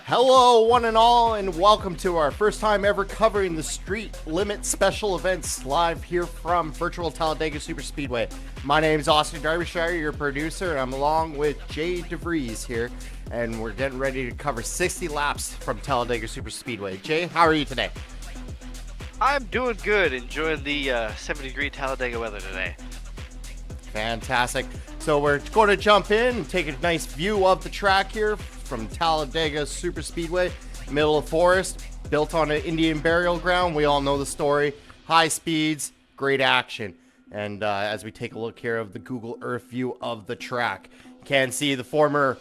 Hello, one and all, and welcome to our first time ever covering the Street Limit Special Events live here from virtual Talladega Superspeedway. My name is Austin Derbyshire, your producer, and I'm along with Jay DeVries here, and we're getting ready to cover 60 laps from Talladega Superspeedway. Jay, how are you today? I'm doing good, enjoying the 70-degree Talladega weather today. Fantastic. So we're going to jump in and take a nice view of the track here from Talladega Superspeedway, middle of forest, built on an Indian burial ground. We all know the story. High speeds, great action. And as we take a look here of the Google Earth view of the track, you can see the former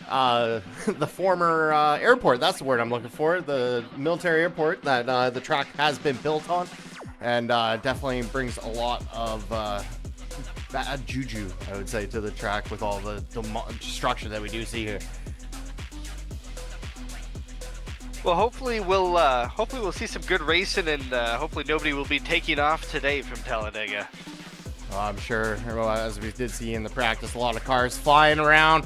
airport. That's the word I'm looking for. The military airport that the track has been built on, and definitely brings a lot of bad juju, I would say, to the track with all the destruction that we do see here. Well, hopefully we'll see some good racing, and hopefully nobody will be taking off today from Talladega. Well, I'm sure, as we did see in the practice, a lot of cars flying around,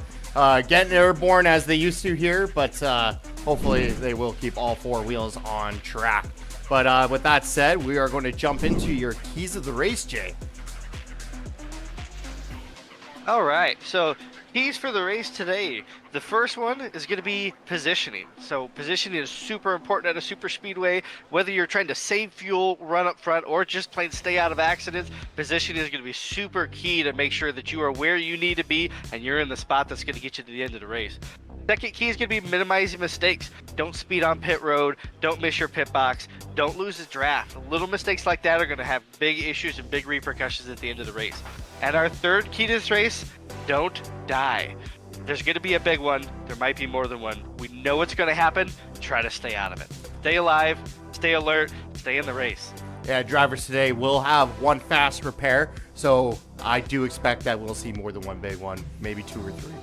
getting airborne as they used to here, but hopefully they will keep all four wheels on track. But with that said, we are going to jump into your keys of the race, Jay. All right, so keys for the race today. The first one is going to be positioning. So positioning is super important at a super speedway. Whether you're trying to save fuel, run up front, or just plain stay out of accidents, positioning is going to be super key to make sure that you are where you need to be and you're in the spot that's going to get you to the end of the race. Second key is going to be minimizing mistakes. Don't speed on pit road. Don't miss your pit box. Don't lose the draft. Little mistakes like that are going to have big issues and big repercussions at the end of the race. And our third key to this race, don't die. There's going to be a big one. There might be more than one. We know what's going to happen. Try to stay out of it. Stay alive, stay alert, stay in the race. Yeah, drivers today will have one fast repair, so I do expect that we'll see more than one big one, maybe two or three.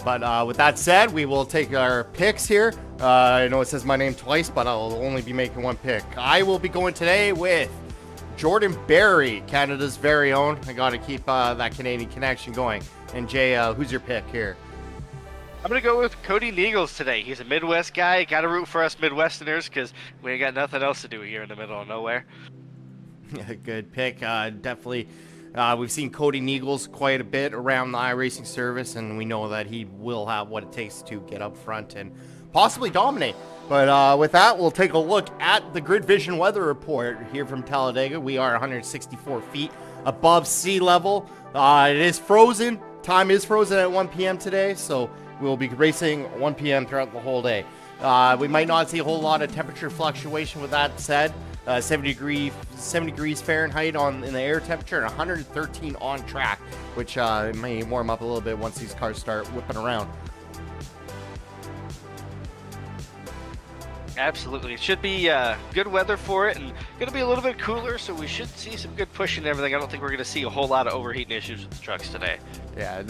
But with that said, we will take our picks here. I know it says my name twice, but I'll only be making one pick. I will be going today with Jordan Berry, Canada's very own. I got to keep that Canadian connection going. And Jay, who's your pick here? I'm going to go with Cody Niegels today. He's a Midwest guy. Got to root for us Midwesterners because we ain't got nothing else to do here in the middle of nowhere. Yeah, good pick. Definitely. We've seen Cody Niegels quite a bit around the iRacing service, and we know that he will have what it takes to get up front and possibly dominate. But with that, we'll take a look at the GridVision weather report here from Talladega. We are 164 feet above sea level. It is frozen. Time is frozen at 1 p.m. today, so we'll be racing 1 p.m. throughout the whole day. We might not see a whole lot of temperature fluctuation with that said. 70 degrees Fahrenheit in the air temperature and 113 on track, which may warm up a little bit once these cars start whipping around. Absolutely. It should be good weather for it, and going to be a little bit cooler, so we should see some good pushing and everything. I don't think we're going to see a whole lot of overheating issues with the trucks today. Yeah,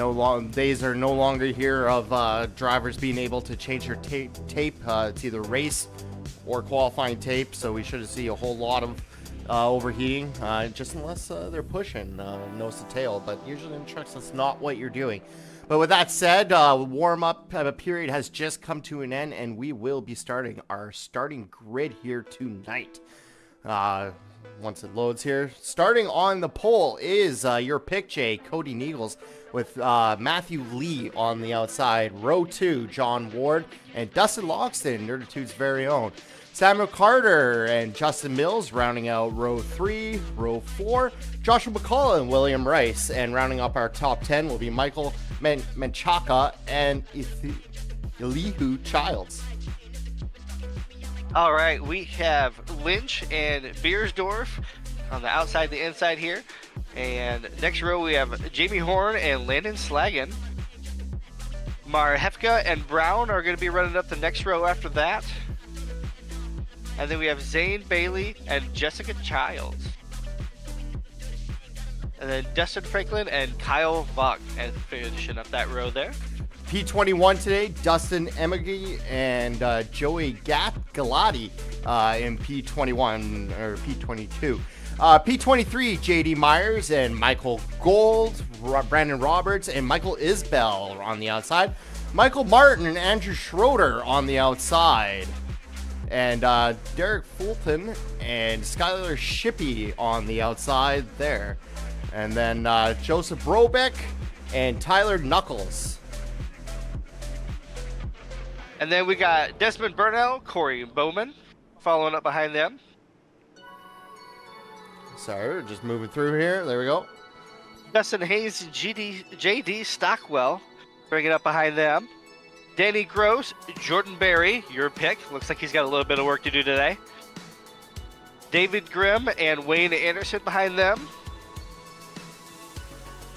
days are no longer here of drivers being able to change their tape. It's either race or qualifying tape, so we should see a whole lot of overheating, just unless they're pushing nose to tail. But usually in trucks, that's not what you're doing. But with that said, warm-up period has just come to an end, and we will be starting our starting grid here tonight. Once it loads here. Starting on the pole is your pick, Jay, Cody Niegels, with Matthew Lee on the outside. Row 2, John Ward, and Dustin Logston, Nerditude's very own. Samuel Carter and Justin Mills rounding out row 3, row 4, Joshua McCullough and William Rice. And rounding up our top 10 will be Michael Menchaca and Elihu Childs. All right, we have Lynch and Beersdorf on the outside, the inside here. And next row we have Jamie Horn and Landon Slagan. Marhefka and Brown are going to be running up the next row after that. And then we have Zane Bailey and Jessica Childs. And then Dustin Franklin and Kyle Vaughn and finishing up that row there. P21 today, Dustin Emigi and Joey Galati in P21 or P22. P23, JD Myers and Michael Gold, Brandon Roberts and Michael Isbell on the outside. Michael Martin and Andrew Schroeder on the outside. And Derek Fulton and Skylar Shippey on the outside there. And then Joseph Brobeck and Tyler Knuckles. And then we got Desmond Burnell, Corey Bowman following up behind them. Sorry, we're just moving through here. There we go. Dustin Hayes and JD Stockwell bringing up behind them. Danny Gross, Jordan Berry, your pick. Looks like he's got a little bit of work to do today. David Grimm and Wayne Anderson behind them.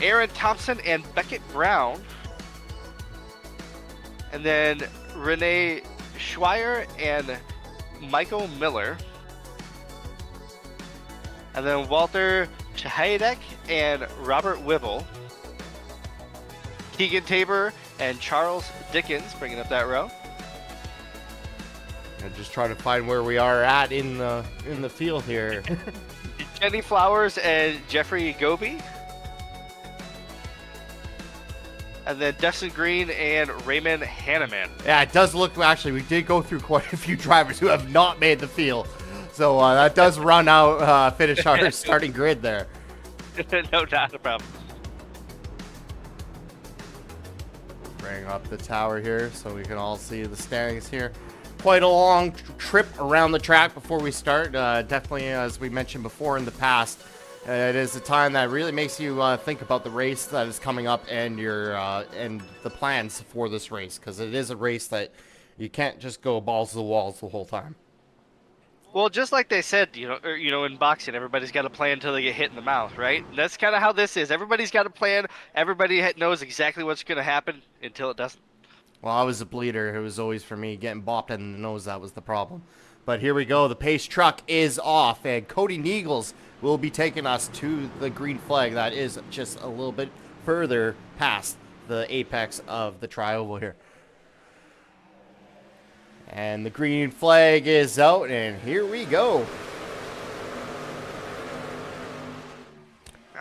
Aaron Thompson and Beckett Brown. And then Renee Schweier and Michael Miller. And then Walter Shahidek and Robert Wibble. Keegan Tabor and Charles Dickens bringing up that row. And just trying to find where we are at in the field here. Jenny Flowers and Jeffrey Goby. And then Dustin Green and Raymond Hanneman. Yeah, it does look, actually, we did go through quite a few drivers who have not made the field. So that does finish our starting grid there. No doubt about it. Bring up the tower here so we can all see the standings here. Quite a long trip around the track before we start. Definitely, as we mentioned before in the past, it is a time that really makes you think about the race that is coming up and and the plans for this race, because it is a race that you can't just go balls to the walls the whole time. Well, just like they said, in boxing, everybody's got a plan until they get hit in the mouth, right? And that's kind of how this is. Everybody's got a plan. Everybody knows exactly what's going to happen until it doesn't. Well, I was a bleeder. It was always, for me, getting bopped in the nose. That was the problem. But here we go. The pace truck is off, and Cody Neagles will be taking us to the green flag. That is just a little bit further past the apex of the trioval here. And the green flag is out, and here we go.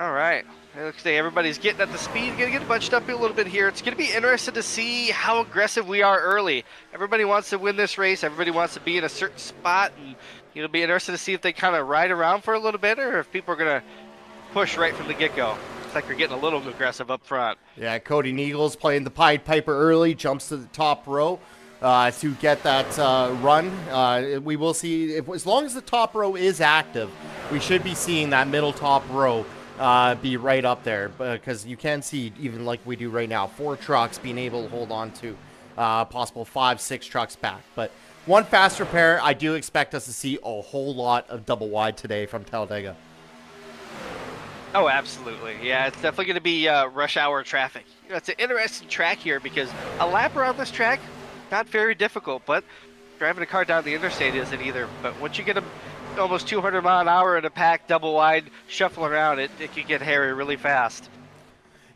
All right. It looks like everybody's getting at the speed. Going to get bunched up a little bit here. It's going to be interesting to see how aggressive we are early. Everybody wants to win this race. Everybody wants to be in a certain spot, and it'll be interesting to see if they kind of ride around for a little bit or if people are going to push right from the get-go. Looks like they're getting a little aggressive up front. Yeah, Cody Neagles playing the Pied Piper early, jumps to the top row. To get that run. We will see, as long as the top row is active, we should be seeing that middle top row be right up there, because you can see, even like we do right now, 4 trucks being able to hold on to possible 5-6 trucks back. But one faster pair, I do expect us to see a whole lot of double wide today from Talladega. Oh, absolutely. Yeah, it's definitely going to be rush hour traffic. It's an interesting track here because a lap around this track, not very difficult, but driving a car down the interstate isn't either. But once you get them almost 200 mile an hour in a pack, double wide, shuffle around, it can get hairy really fast.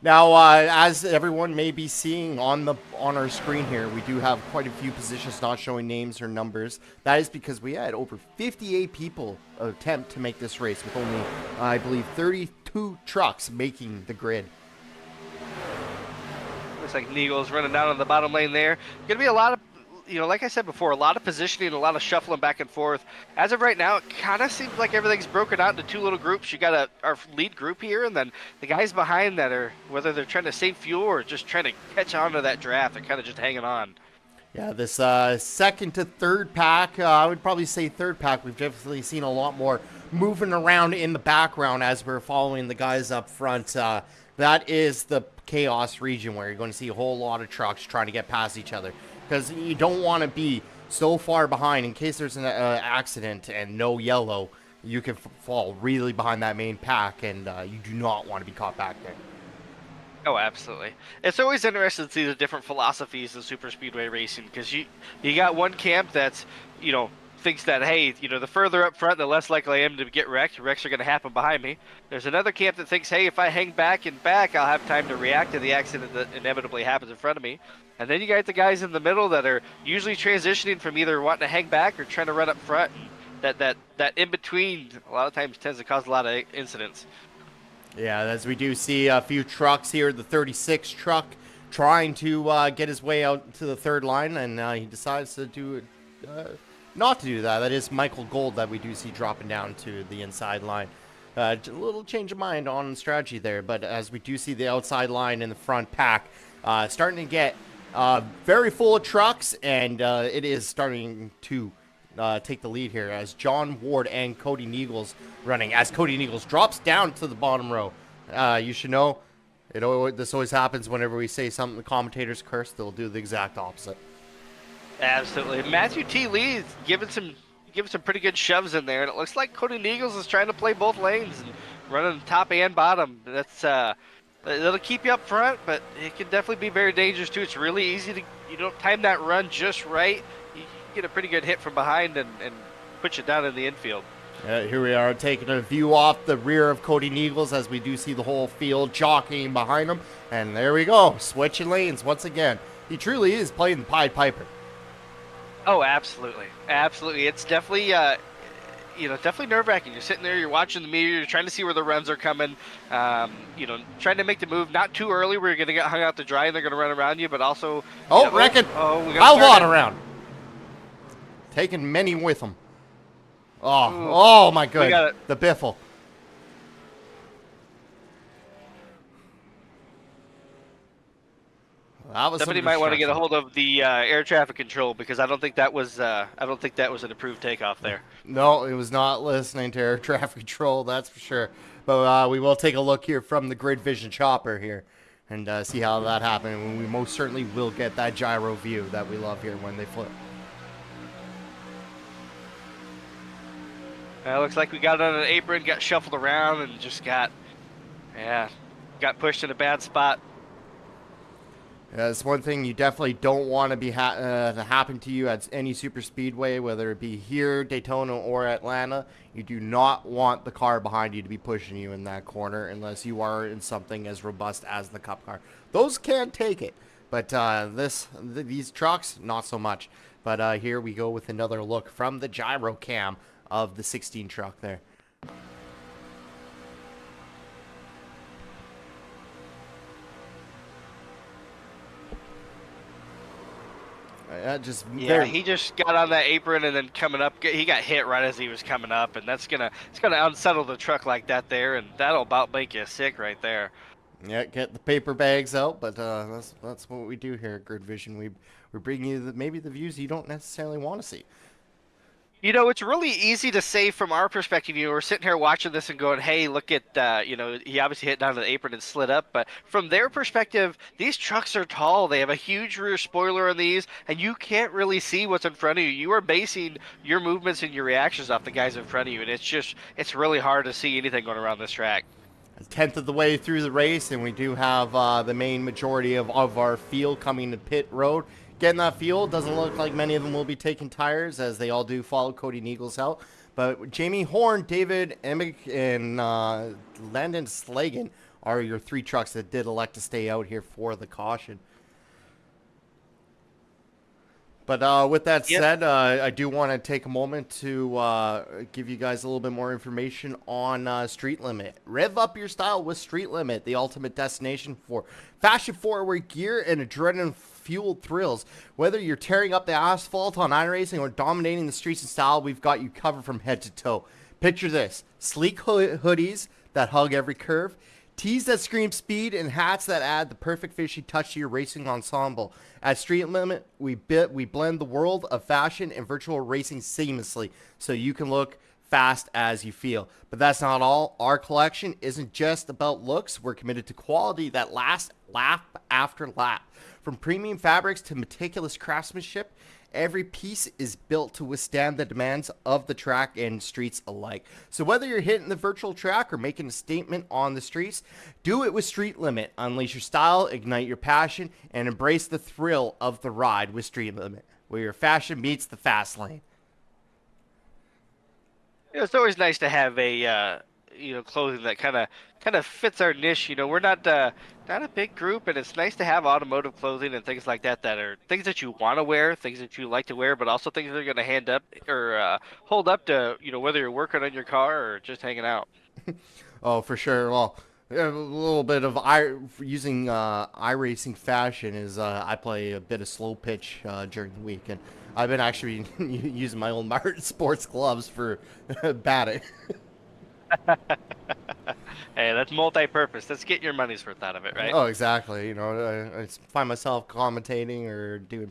Now, as everyone may be seeing on our screen here, we do have quite a few positions not showing names or numbers. That is because we had over 58 people attempt to make this race, with only, I believe, 32 trucks making the grid. Looks like Neagle's running down on the bottom lane there. Going to be a lot of, like I said before, a lot of positioning, a lot of shuffling back and forth. As of right now, it kind of seems like everything's broken out into 2 little groups. You got our lead group here, and then the guys behind that are, whether they're trying to save fuel or just trying to catch on to that draft, they're kind of just hanging on. Yeah, this second to third pack, I would probably say third pack, we've definitely seen a lot more moving around in the background as we're following the guys up front. That is the chaos region where you're going to see a whole lot of trucks trying to get past each other, because you don't want to be so far behind in case there's an accident and no yellow. You can fall really behind that main pack, and you do not want to be caught back there. Oh, absolutely. It's always interesting to see the different philosophies of super speedway racing, because you got one camp that's, thinks that, hey, the further up front, the less likely I am to get wrecked. Wrecks are going to happen behind me. There's another camp that thinks, hey, if I hang back and back, I'll have time to react to the accident that inevitably happens in front of me. And then you got the guys in the middle that are usually transitioning from either wanting to hang back or trying to run up front. That in between, a lot of times tends to cause a lot of incidents. Yeah, as we do see a few trucks here, the 36 truck trying to get his way out to the third line, and he decides to do it. Not to do that. That is Michael Gold that we do see dropping down to the inside line. A little change of mind on strategy there, but as we do see the outside line in the front pack starting to get very full of trucks, and it is starting to take the lead here as John Ward and Cody Neagles running. As Cody Neagles drops down to the bottom row, you should know this always happens whenever we say something the commentators curse. They'll do the exact opposite. Absolutely. Matthew T. Lee is giving some pretty good shoves in there, and it looks like Cody Neagles is trying to play both lanes and running top and bottom. That's it'll keep you up front, but it can definitely be very dangerous too. It's really easy to, you don't time that run just right, you get a pretty good hit from behind and put you down in the infield. Here we are taking a view off the rear of Cody Neagles as we do see the whole field jockeying behind him, and there we go, switching lanes once again. He truly is playing the Pied Piper. Oh, absolutely, absolutely. It's definitely, definitely nerve-wracking. You're sitting there, you're watching the meter, you're trying to see where the runs are coming. Trying to make the move not too early where you're going to get hung out to dry and they're going to run around you, but also. Wrecking! We got a lot around. Taking many with him. Oh my god! The biffle. Somebody might want to get a hold of the air traffic control because I don't think that was an approved takeoff there. No, it was not listening to air traffic control, that's for sure. But we will take a look here from the GridVision chopper here and see how that happened. And we most certainly will get that gyro view that we love here when they flip. Looks like we got on an apron, got shuffled around, and just got pushed in a bad spot. It's one thing you definitely don't want to be to happen to you at any super speedway, whether it be here, Daytona, or Atlanta. You do not want the car behind you to be pushing you in that corner unless you are in something as robust as the Cup car. Those can take it, but these trucks, not so much. But here we go with another look from the gyro cam of the 16 truck there. He just got on that apron and then coming up, he got hit right as he was coming up, and it's gonna unsettle the truck like that there, and that'll about make you sick right there. Yeah, get the paper bags out, but that's what we do here at GridVision. We bring you maybe the views you don't necessarily want to see. It's really easy to say from our perspective. We're sitting here watching this and going, hey, look at, he obviously hit down to the apron and slid up. But from their perspective, these trucks are tall. They have a huge rear spoiler on these, and you can't really see what's in front of you. You are basing your movements and your reactions off the guys in front of you, and it's really hard to see anything going around this track. A tenth of the way through the race, and we do have the main majority of our field coming to pit road. Getting that field, doesn't look like many of them will be taking tires, as they all do follow Cody Neagles out. But Jamie Horn, David Emick, and Landon Slagan are your three trucks that did elect to stay out here for the caution. But with that said, I do want to take a moment to give you guys a little bit more information on Street Limit. Rev up your style with Street Limit, the ultimate destination for fashion-forward gear and adrenaline-fueled thrills. Whether you're tearing up the asphalt on iRacing or dominating the streets in style, we've got you covered from head to toe. Picture this: sleek hoodies that hug every curve, tees that scream speed, and hats that add the perfect fishy touch to your racing ensemble. At Street Limit, we blend the world of fashion and virtual racing seamlessly, so you can look fast as you feel. But that's not all. Our collection isn't just about looks. We're committed to quality that lasts lap after lap. From premium fabrics to meticulous craftsmanship, every piece is built to withstand the demands of the track and streets alike. So whether you're hitting the virtual track or making a statement on the streets, do it with Street Limit. Unleash your style, ignite your passion, and embrace the thrill of the ride with Street Limit, where your fashion meets the fast lane. It's always nice to have a clothing that kind of fits our niche. We're not a big group, and it's nice to have automotive clothing and things like that are things that you want to wear, things that you like to wear, but also things that are going to hand up or hold up to whether you're working on your car or just hanging out. Oh, for sure. Well, A little bit of using iRacing fashion is I play a bit of slow pitch during the week, and I've been actually using my old motorsports gloves for batting. Hey, that's multi-purpose. Let's get your money's worth out of it, right? Oh, exactly. I find myself commentating or doing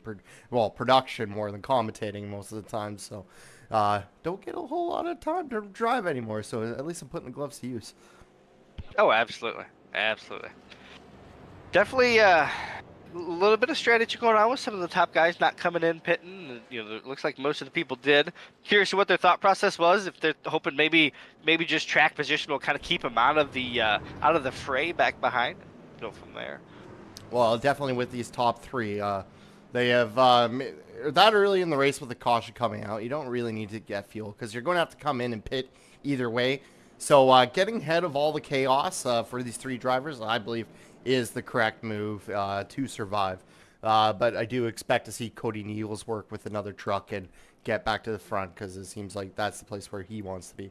production more than commentating most of the time. So, don't get a whole lot of time to drive anymore. So at least I'm putting the gloves to use. Oh, absolutely, absolutely. Definitely a little bit of strategy going on with some of the top guys not coming in pitting. It looks like most of the people did. Curious what their thought process was. If they're hoping maybe just track position will kind of keep them out of the fray back behind. Go from there. Well, definitely with these top three, they have that early in the race with the caution coming out. You don't really need to get fuel because you're going to have to come in and pit either way. So getting ahead of all the chaos for these three drivers, I believe, is the correct move to survive. But I do expect to see Cody Neals work with another truck and get back to the front because it seems like that's the place where he wants to be.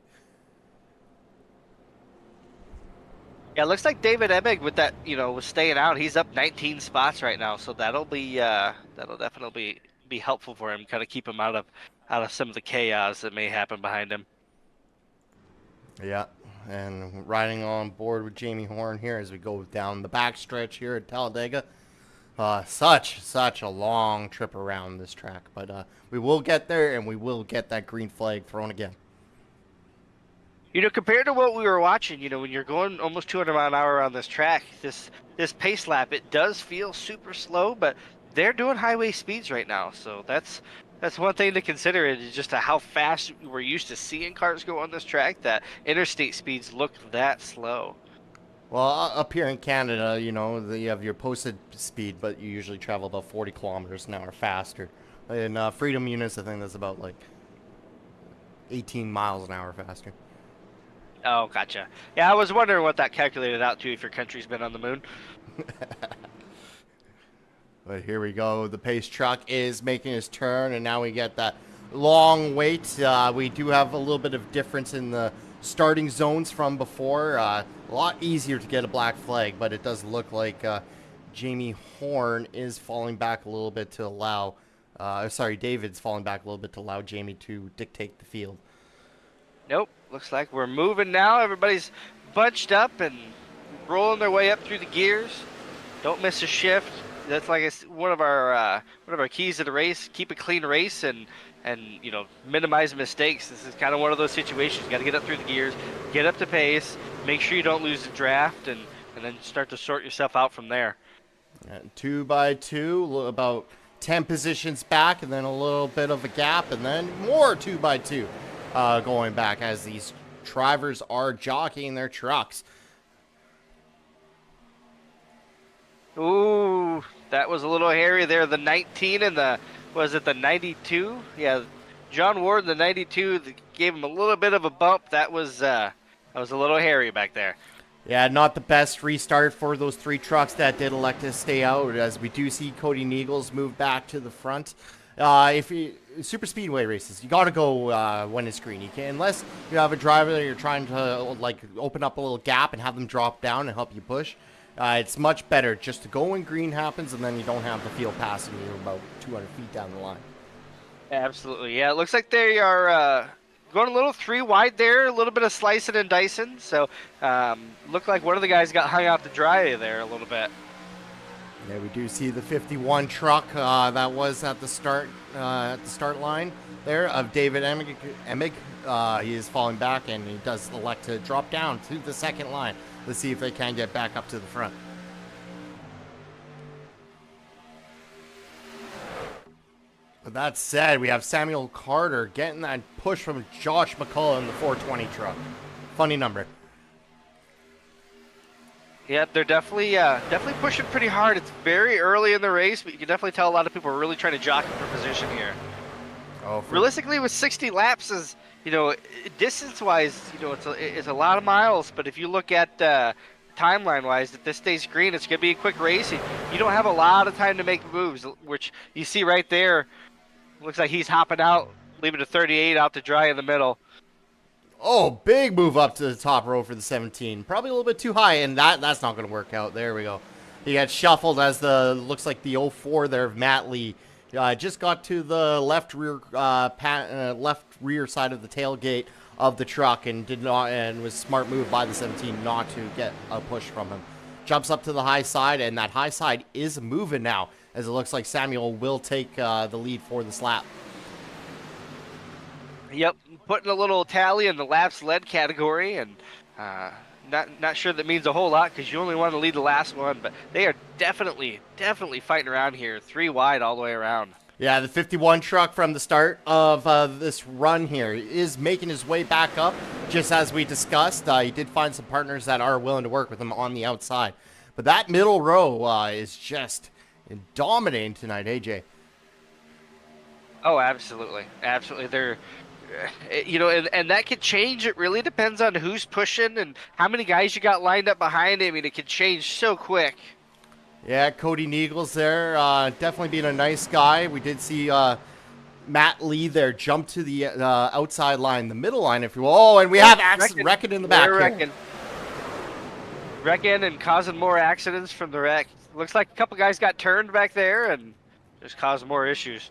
Yeah, it looks like David Emig with that, was staying out. He's up 19 spots right now, so that'll definitely be helpful for him, kind of keep him out of some of the chaos that may happen behind him. Yeah, and riding on board with Jamie Horn here as we go down the backstretch here at Talladega. Such a long trip around this track, but we will get there, and we will get that green flag thrown again. Compared to what we were watching, when you're going almost 200 mile an hour on this track, this pace lap, it does feel super slow, but they're doing highway speeds right now, so that's one thing to consider. Is just how fast we're used to seeing cars go on this track. That interstate speeds look that slow. Well, up here in Canada, you have your posted speed, but you usually travel about 40 kilometers an hour faster. In Freedom units, I think that's about like 18 miles an hour faster. Oh, gotcha. Yeah, I was wondering what that calculated out to if your country's been on the moon. But here we go. The pace truck is making his turn, and now we get that long wait. We do have a little bit of difference in the starting zones from before. A lot easier to get a black flag, but it does look like Jamie Horn is falling back a little bit to allow... David's falling back a little bit to allow Jamie to dictate the field. Nope. Looks like we're moving now. Everybody's bunched up and rolling their way up through the gears. Don't miss a shift. That's like one of our keys to the race. Keep a clean race and minimize mistakes. This is kind of one of those situations. You got to get up through the gears, get up to pace, make sure you don't lose the draft, and then start to sort yourself out from there. And 2 by 2, about 10 positions back, and then a little bit of a gap, and then more 2 by 2 going back as these drivers are jockeying their trucks. Ooh, that was a little hairy there. The 19 and was it the 92? Yeah, John Ward, the 92, gave him a little bit of a bump. That was a little hairy back there. Yeah, not the best restart for those three trucks that did elect to stay out, as we do see Cody Neagles move back to the front. If you super speedway races, you got to go when it's green. You can, unless you have a driver that you're trying to like open up a little gap and have them drop down and help you push. It's much better just to go when green happens, and then you don't have the field passing you about 200 feet down the line. Absolutely, yeah. It looks like they are going a little 3 wide there, a little bit of slicing and dicing. So, looked like one of the guys got hung out to dry there a little bit. Yeah, we do see the 51 truck that was at the start line there of David Emig. He is falling back, and he does elect to drop down to the second line. Let's see if they can get back up to the front. But that said, we have Samuel Carter getting that push from Josh McCullough in the 420 truck. Funny number. Yeah, they're definitely pushing pretty hard. It's very early in the race, but you can definitely tell a lot of people are really trying to jockey for position here. Realistically, with 60 laps, is distance-wise, it's a lot of miles. But if you look at timeline-wise, if this stays green, it's going to be a quick race. You don't have a lot of time to make moves, which you see right there. Looks like he's hopping out, leaving a 38 out to dry in the middle. Oh, big move up to the top row for the 17. Probably a little bit too high, and that's not going to work out. There we go. He got shuffled as looks like the 04 there of Matt Lee. Just got to the left rear side of the tailgate of the truck and was a smart move by the 17 not to get a push from him. Jumps up to the high side, and that high side is moving now, as it looks like Samuel will take the lead for this lap. Yep, putting a little tally in the laps led category, and not sure that means a whole lot because you only want to lead the last one, but they are definitely fighting around here, 3 wide all the way around. Yeah, the 51 truck from the start of this run here is making his way back up, just as we discussed. He did find some partners that are willing to work with him on the outside. But that middle row is just dominating tonight, AJ. Oh, absolutely. Absolutely. They're, and that could change. It really depends on who's pushing and how many guys you got lined up behind him. I mean, it could change so quick. Yeah, Cody Neagles there, definitely being a nice guy. We did see Matt Lee there jump to the outside line, the middle line, if you will. Oh, and we have Reckon in the back here. Wrecking and causing more accidents from the wreck. Looks like a couple guys got turned back there and just caused more issues.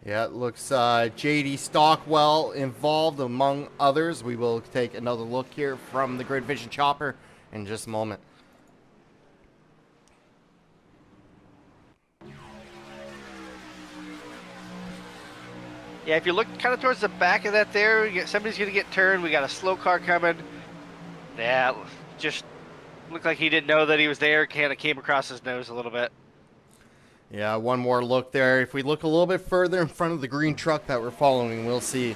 Yeah, it looks J.D. Stockwell involved among others. We will take another look here from the GridVision chopper in just a moment. Yeah, if you look kind of towards the back of that there, somebody's going to get turned. We got a slow car coming. Yeah, just looked like he didn't know that he was there. Kind of came across his nose a little bit. Yeah, one more look there. If we look a little bit further in front of the green truck that we're following, we'll see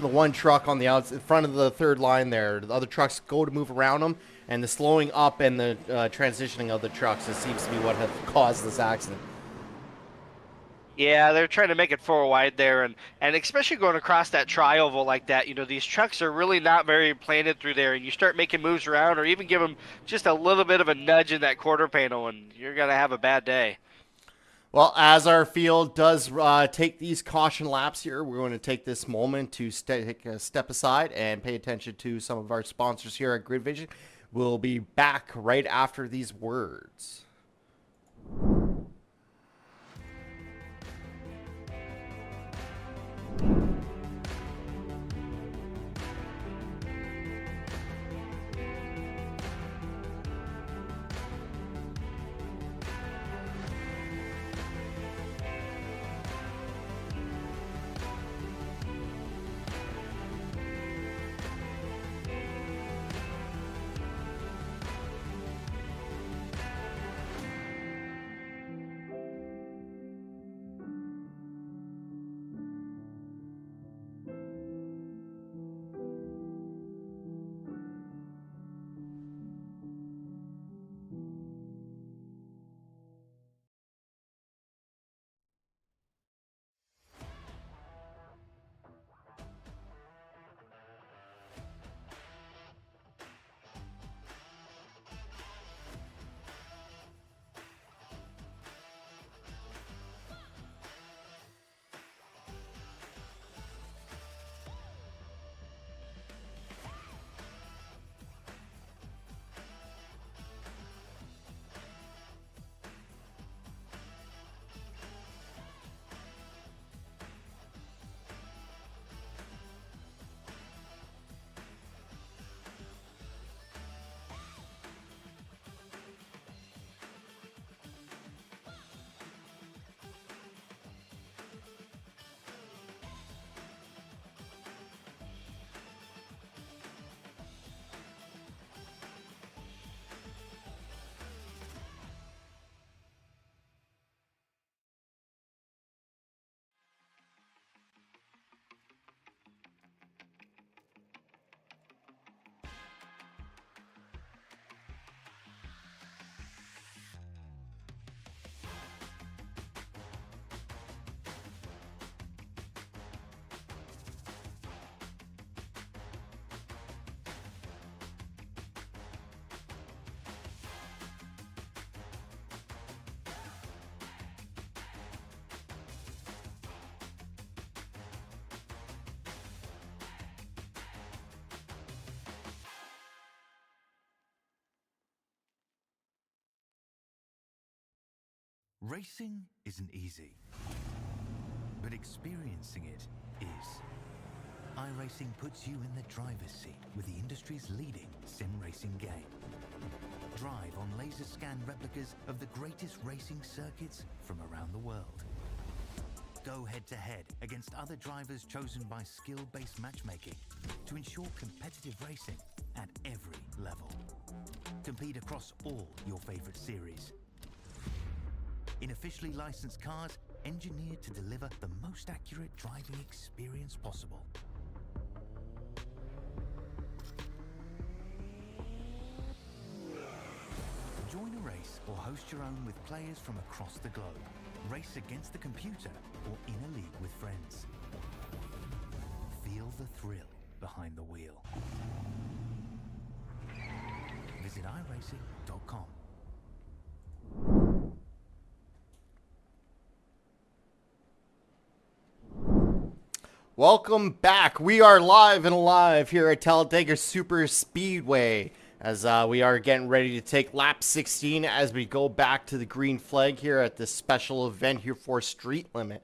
the one truck on the outside, in front of the third line there. The other trucks go to move around them, and the slowing up and the transitioning of the trucks, it seems to be what has caused this accident. Yeah, they're trying to make it 4 wide there, and especially going across that tri-oval like that, these trucks are really not very planted through there, and you start making moves around or even give them just a little bbit of a nudge in that quarter panel, and you're going to have a bad day. Well, as our field does take these caution laps here, we're going to take this moment to take a step aside and pay attention to some of our sponsors here at GridVision. We'll be back right after these words. Racing isn't easy, but experiencing it is. iRacing puts you in the driver's seat with the industry's leading sim racing game. Drive on laser scan replicas of the greatest racing circuits from around the world. Go head-to-head against other drivers chosen by skill-based matchmaking to ensure competitive racing at every level. Compete across all your favorite series. In officially licensed cars, engineered to deliver the most accurate driving experience possible. Join a race or host your own with players from across the globe. Race against the computer or in a league with friends. Feel the thrill behind the wheel. Visit iRacing.com. Welcome back. We are live and alive here at Talladega Super Speedway as we are getting ready to take lap 16 as we go back to the green flag here at this special event here for Street Limit.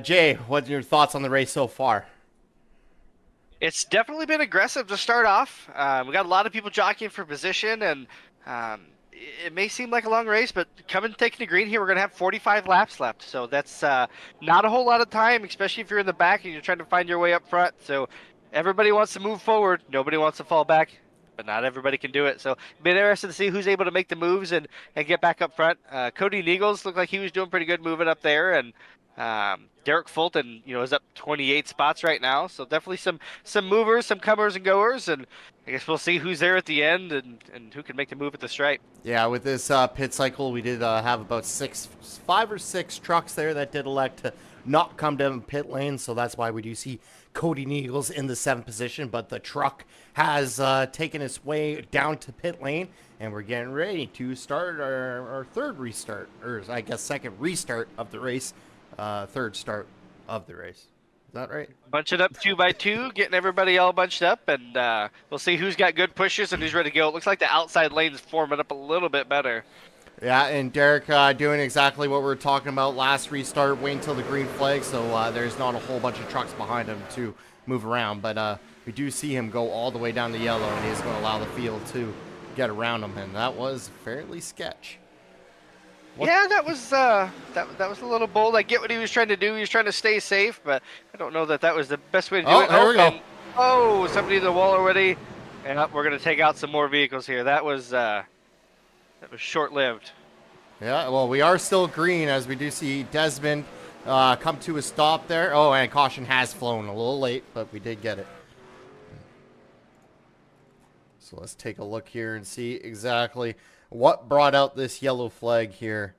Jay, what are your thoughts on the race so far? It's definitely been aggressive to start off. We got a lot of people jockeying for position, and it may seem like a long race, but taking the green here, we're going to have 45 laps left. So that's not a whole lot of time, especially if you're in the back and you're trying to find your way up front. So everybody wants to move forward. Nobody wants to fall back, but not everybody can do it. So it'll be interesting to see who's able to make the moves and get back up front. Cody Neagles looked like he was doing pretty good moving up there, and Derek Fulton, is up 28 spots right now. So definitely some movers, some comers and goers, and I guess we'll see who's there at the end and who can make the move at the stripe. Yeah, with this pit cycle, we did have about 5 or 6 trucks there that did elect to not come down pit lane, so that's why we do see Cody Neagles in the 7th position, but the truck has taken its way down to pit lane, and we're getting ready to start our third restart, or I guess second restart of the race, third start of the race. Is that right? Bunch it up 2 by 2, getting everybody all bunched up, and we'll see who's got good pushes and who's ready to go. It looks like the outside lane's forming up a little bit better. Yeah, and Derek doing exactly what we were talking about last restart, waiting until the green flag, so there's not a whole bunch of trucks behind him to move around. But we do see him go all the way down to yellow, and he's going to allow the field to get around him, and that was fairly sketch. Yeah, that was a little bold. I get what he was trying to do. He was trying to stay safe, but I don't know that was the best way to do it. There we go. Oh, somebody in the wall already. And we're going to take out some more vehicles here. That was short-lived. Yeah, well, we are still green as we do see Desmond come to a stop there. Oh, and caution has flown a little late, but we did get it. So let's take a look here and see exactly what brought out this yellow flag here.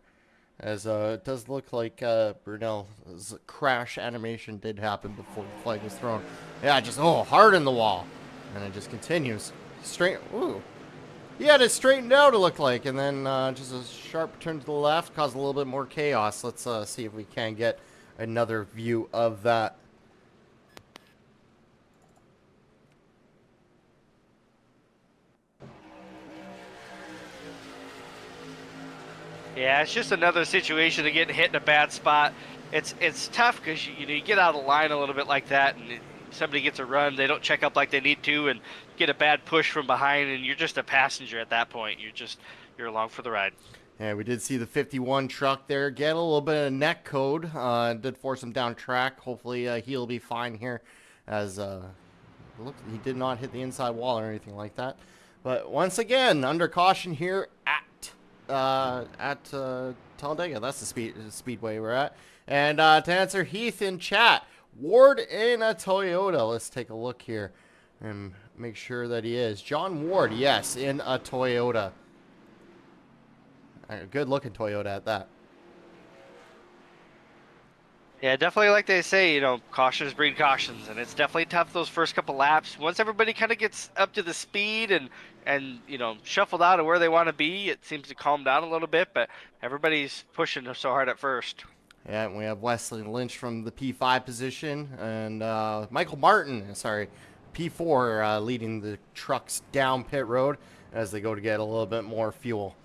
As it does look like Brunel's crash animation did happen before the flag was thrown. Yeah, just, hard in the wall. And it just continues. Straight, ooh. He had it straightened out, it looked like, and then just a sharp turn to the left caused a little bit more chaos. Let's see if we can get another view of that. Yeah, it's just another situation of getting hit in a bad spot. It's tough because you get out of line a little bit like that, and somebody gets a run, they don't check up like they need to, and get a bad push from behind, and you're just a passenger at that point. You're along for the ride. Yeah, we did see the 51 truck there get a little bit of neck code. Did force him down track. Hopefully he'll be fine here, as he did not hit the inside wall or anything like that. But once again, under caution here at Talladega. That's the speedway we're at. And to answer Heath in chat, Ward in a Toyota. Let's take a look here and make sure that he is. John Ward, yes, in a Toyota. A good looking Toyota at that. Yeah, definitely like they say, cautions breed cautions, and it's definitely tough those first couple laps. Once everybody kind of gets up to the speed and shuffled out of where they want to be, it seems to calm down a little bit, but everybody's pushing so hard at first. Yeah, and we have Wesley Lynch from the P5 position, and Michael Martin, P4, leading the trucks down pit road as they go to get a little bit more fuel.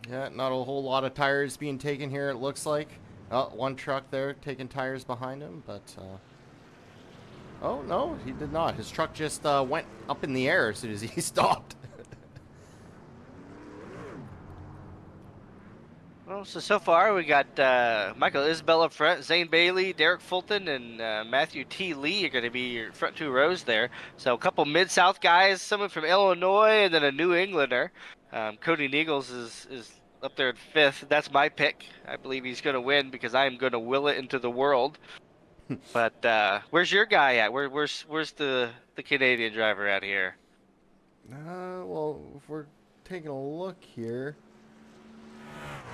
Yeah, not a whole lot of tires being taken here, it looks like. Oh, one truck there taking tires behind him, but... Oh, no, he did not. His truck just went up in the air as soon as he stopped. Well, so far we got Michael Isbell up front, Zane Bailey, Derek Fulton, and Matthew T. Lee are going to be your front 2 rows there. So a couple Mid-South guys, someone from Illinois, and then a New Englander. Cody Niegels is up there at 5th. That's my pick. I believe he's going to win because I am going to will it into the world. But where's your guy at? Where's the Canadian driver at here? Well, if we're taking a look here...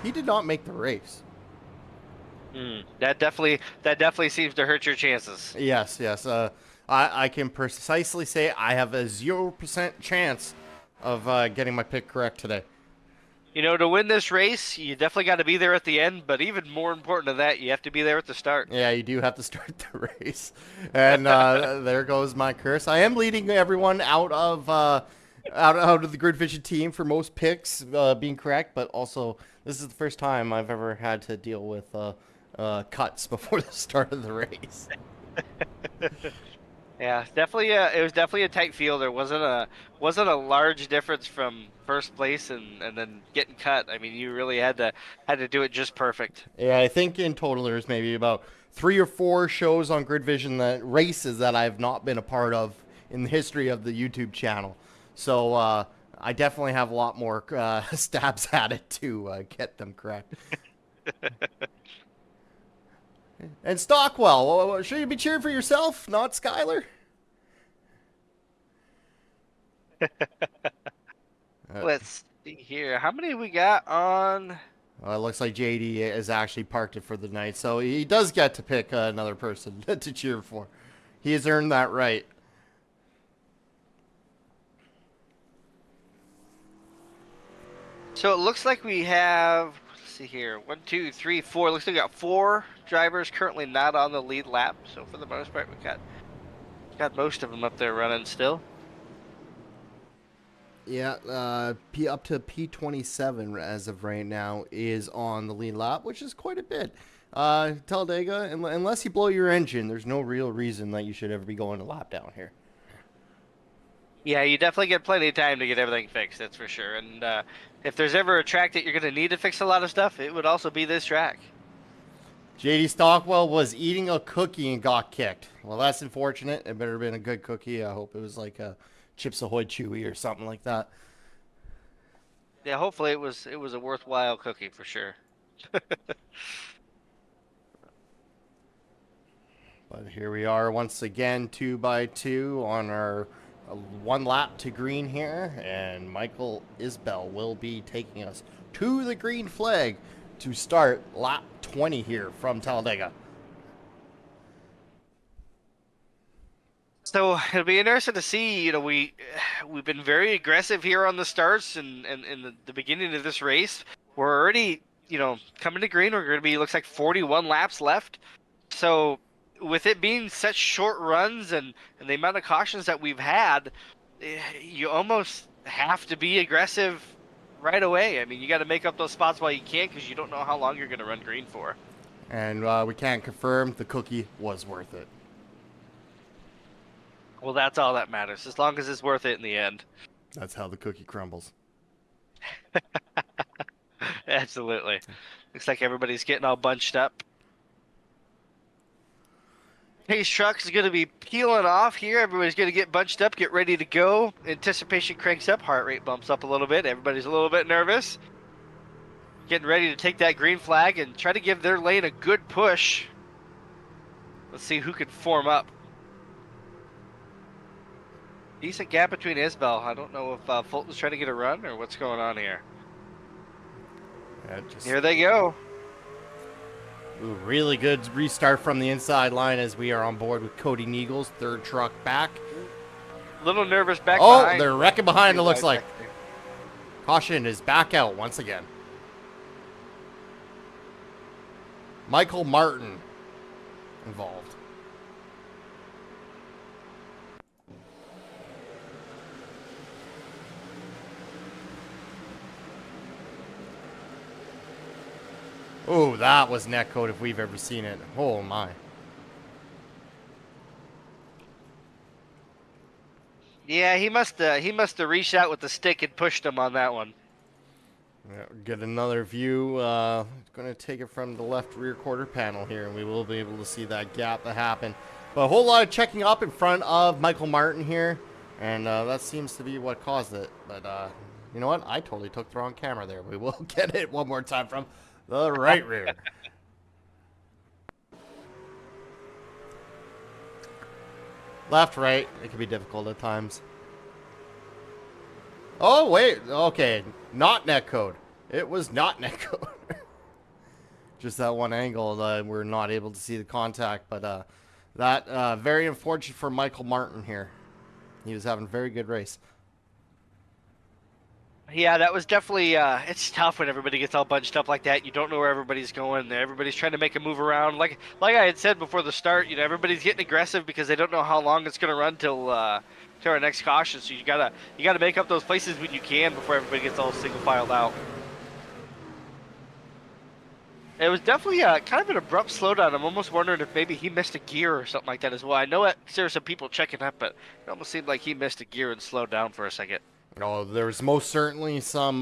He did not make the race. That definitely seems to hurt your chances. Yes, yes. I can precisely say I have a 0% chance of getting my pick correct today. You know, to win this race, you definitely got to be there at the end, but even more important than that, you have to be there at the start. Yeah, you do have to start the race. And there goes my curse. I am leading everyone out of the GridVision team for most picks being correct, but also this is the first time I've ever had to deal with cuts before the start of the race. Yeah, definitely. It was definitely a tight field. There wasn't a large difference from first place and then getting cut. I mean, you really had to do it just perfect. Yeah, I think in total there's maybe about 3 or 4 shows on GridVision, that races that I've not been a part of in the history of the YouTube channel. So I definitely have a lot more stabs at it to get them correct. And Stockwell, should you be cheering for yourself, not Skyler? Let's see here. How many we got on? It looks like JD has actually parked it for the night, so he does get to pick another person to cheer for. He has earned that right. So it looks like we have, let's see here, 1, 2, 3, 4. Looks like we got 4 drivers currently not on the lead lap. So for the most part, we got most of them up there running still. Yeah, up to P27 as of right now is on the lead lap, which is quite a bit. Talladega, unless you blow your engine, there's no real reason that you should ever be going a lap down here. Yeah, you definitely get plenty of time to get everything fixed, that's for sure. And if there's ever a track that you're going to need to fix a lot of stuff, it would also be this track. JD Stockwell was eating a cookie and got kicked. Well, that's unfortunate. It better have been a good cookie. I hope it was like a Chips Ahoy Chewy or something like that. Yeah, hopefully it was a worthwhile cookie for sure. But here we are once again, 2 by 2 on our 1 lap to green here, and Michael Isbell will be taking us to the green flag to start lap 20 here from Talladega. So it'll be interesting to see. You know, we've been very aggressive here on the starts and in the beginning of this race. We're already, you know, coming to green. We're going to be, looks like 41 laps left. So with it being such short runs and the amount of cautions that we've had, you almost have to be aggressive right away. I mean, you got to make up those spots while you can, because you don't know how long you're going to run green for. And we can't confirm the cookie was worth it. Well, that's all that matters, as long as it's worth it in the end. That's how the cookie crumbles. Absolutely. Looks like everybody's getting all bunched up. Pace truck is going to be peeling off here. Everybody's going to get bunched up, get ready to go. Anticipation cranks up, heart rate bumps up a little bit. Everybody's a little bit nervous. Getting ready to take that green flag and try to give their lane a good push. Let's see who can form up. Decent gap between Isbell. I don't know if Fulton's trying to get a run or what's going on here. Yeah, Here they go. Ooh, really good restart from the inside line as we are on board with Cody Niegels, 3rd truck back. Little nervous back Oh, behind. they're wrecking behind, it looks like. Caution is back out once again. Michael Martin involved. Oh, that was netcode if we've ever seen it. Oh my. Yeah, he must have reached out with the stick and pushed him on that one. Yeah, get another view. Going to take it from the left rear quarter panel here, and we will be able to see that gap that happened. But a whole lot of checking up in front of Michael Martin here, and that seems to be what caused it. But you know what? I totally took the wrong camera there. We will get it one more time from the right rear. Left, right. It can be difficult at times. Oh, wait. Okay. Not netcode. It was not netcode. Just that one angle, we're not able to see the contact. But that very unfortunate for Michael Martin here. He was having a very good race. Yeah, that was definitely it's tough when everybody gets all bunched up like that. You don't know where everybody's going. Everybody's trying to make a move around. Like I had said before the start, everybody's getting aggressive because they don't know how long it's going to run till our next caution. So you gotta make up those places when you can before everybody gets all single filed out. It was definitely kind of an abrupt slowdown. I'm almost wondering if maybe he missed a gear or something like that as well. I know there were some people checking up, but it almost seemed like he missed a gear and slowed down for a second. Oh, there's most certainly some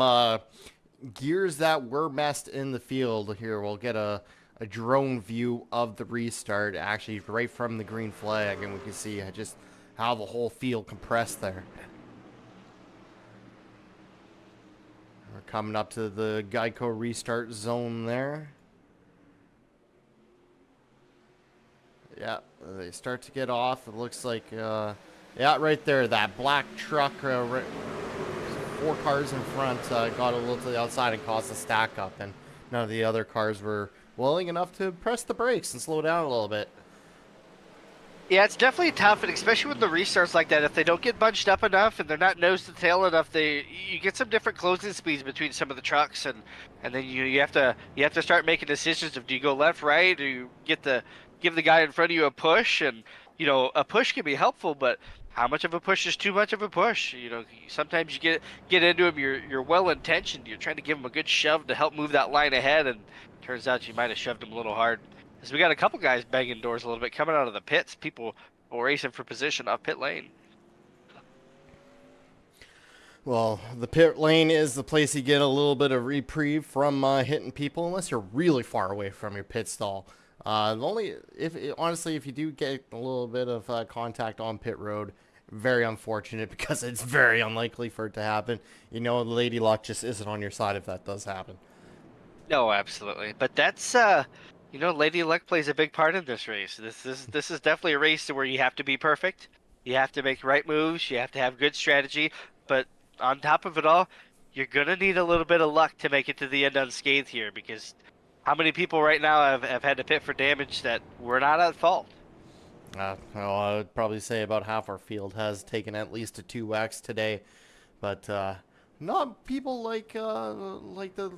gears that were messed in the field here. We'll get a drone view of the restart, actually right from the green flag, and we can see just how the whole field compressed there. We're coming up to the Geico restart zone there. Yeah, they start to get off. It looks like, yeah, right there, that black truck, 4 cars in front, got a little to the outside and caused a stack up, and none of the other cars were willing enough to press the brakes and slow down a little bit. Yeah, it's definitely tough, and especially with the restarts like that, if they don't get bunched up enough and they're not nose to tail enough, you get some different closing speeds between some of the trucks, and then you have to start making decisions of, do you go left, right, or you give the guy in front of you a push. And a push can be helpful, but how much of a push is too much of a push? Sometimes you get into him, you're well intentioned, you're trying to give him a good shove to help move that line ahead, and turns out you might have shoved him a little hard. Because we got a couple guys banging doors a little bit coming out of the pits, people racing for position off pit lane. Well, the pit lane is the place you get a little bit of reprieve from hitting people, unless you're really far away from your pit stall. Honestly, if you do get a little bit of contact on pit road, very unfortunate, because it's very unlikely for it to happen. Lady luck just isn't on your side if that does happen. No, absolutely. But that's Lady Luck plays a big part in this race. This is definitely a race where you have to be perfect. You have to make right moves. You have to have good strategy. But on top of it all, you're gonna need a little bit of luck to make it to the end unscathed here, because how many people right now have had to pit for damage that were not at fault? Well, I would probably say about half our field has taken at least a 2X today, but not people like the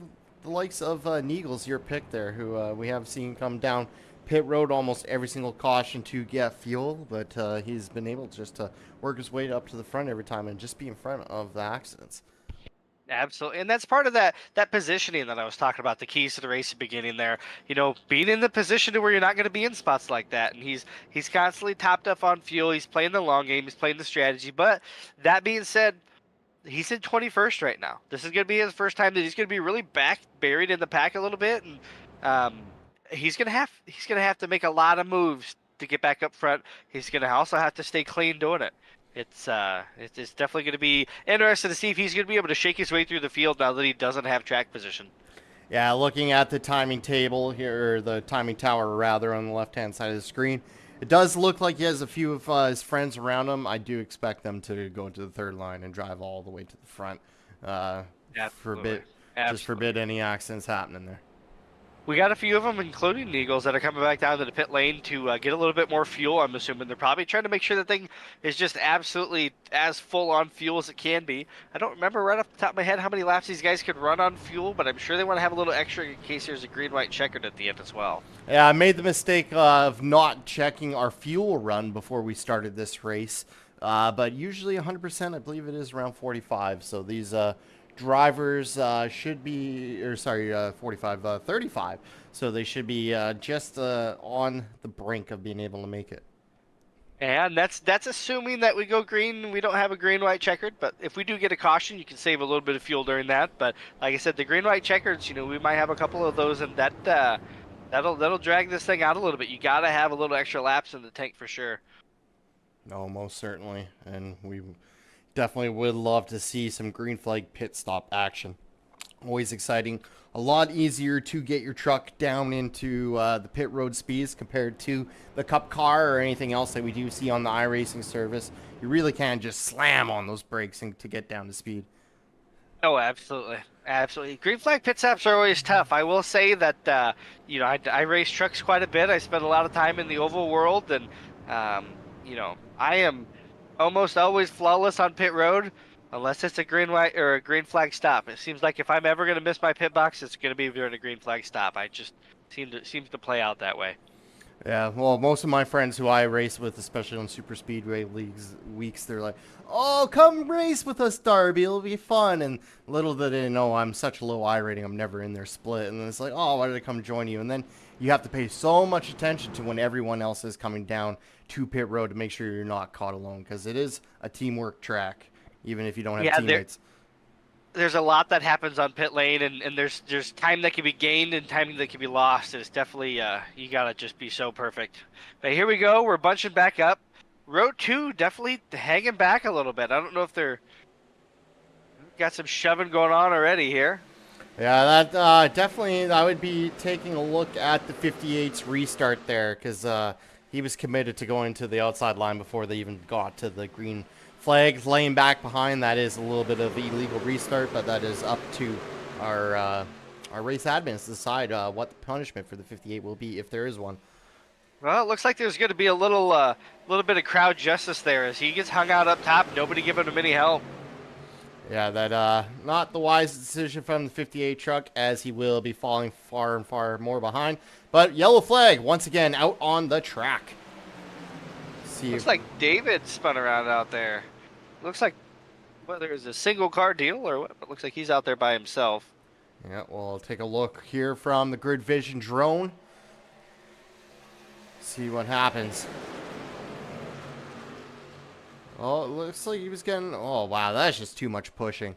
likes of Neagles, your pick there, who we have seen come down pit road almost every single caution to get fuel, but he's been able just to work his way up to the front every time and just be in front of the accidents. Absolutely, and that's part of that positioning that I was talking about, the keys to the race at the beginning there. Being in the position to where you're not going to be in spots like that, and he's constantly topped up on fuel. He's playing the long game. He's playing the strategy. But that being said, he's in 21st right now. This is going to be his first time that he's going to be really buried in the pack a little bit, and he's going to have to make a lot of moves to get back up front. He's going to also have to stay clean doing it. It's definitely going to be interesting to see if he's going to be able to shake his way through the field now that he doesn't have track position. Yeah, looking at the timing table here, or the timing tower rather, on the left-hand side of the screen, it does look like he has a few of his friends around him. I do expect them to go to the third line and drive all the way to the front. Just forbid any accidents happening there. We got a few of them, including the Eagles, that are coming back down to the pit lane to get a little bit more fuel. I'm assuming they're probably trying to make sure the thing is just absolutely as full on fuel as it can be. I don't remember right off the top of my head how many laps these guys could run on fuel, but I'm sure they want to have a little extra in case there's a green-white checkered at the end as well. Yeah, I made the mistake of not checking our fuel run before we started this race, but usually 100%, I believe it is around 45. So these drivers should be, or sorry, 45, 35. So they should be just on the brink of being able to make it. And that's assuming that we go green. We don't have a green-white checkered, but if we do get a caution, you can save a little bit of fuel during that. But like I said, the green-white checkers, we might have a couple of those, and that'll drag this thing out a little bit. You gotta have a little extra laps in the tank for sure. No, most certainly. And we definitely would love to see some green flag pit stop action. Always exciting. A lot easier to get your truck down into the pit road speeds compared to the Cup car or anything else that we do see on the iRacing service. You really can just slam on those brakes to get down to speed. Oh, absolutely. Absolutely. Green flag pit stops are always tough. I will say that, I race trucks quite a bit. I spend a lot of time in the oval world, and, I am almost always flawless on pit road unless it's a green white or a green flag stop. It seems like if I'm ever going to miss my pit box, it's going to be during a green flag stop. I just seems to play out that way. Yeah, well, most of my friends who I race with, especially on super speedway weeks, they're like, "Oh, come race with us, Darby. It'll be fun." And little did they know, I'm such a low I rating. I'm never in their split. And then it's like, "Oh, why did I come join you?" And then you have to pay so much attention to when everyone else is coming down to pit road to make sure you're not caught alone, because it is a teamwork track, even if you don't have teammates. There's a lot that happens on pit lane, and there's time that can be gained and time that can be lost. It's definitely you gotta just be so perfect. But here we go, we're bunching back up. Row 2 definitely hanging back a little bit. I don't know if they're got some shoving going on already here. Yeah, that definitely. I would be taking a look at the 58's restart there, because he was committed to going to the outside line before they even got to the green flag. Laying back behind, that is a little bit of illegal restart, but that is up to our race admins to decide what the punishment for the 58 will be, if there is one. Well, it looks like there's going to be a little bit of crowd justice there as he gets hung out up top. Nobody giving him any help. Yeah, that not the wisest decision from the 58 truck, as he will be falling far and far more behind. But yellow flag once again out on the track. Looks like David spun around out there. Looks like whether it's a single car deal or what, but looks like he's out there by himself. Yeah, we'll take a look here from the GridVision drone. See what happens. Oh, it looks like he was getting... Oh, wow, that's just too much pushing.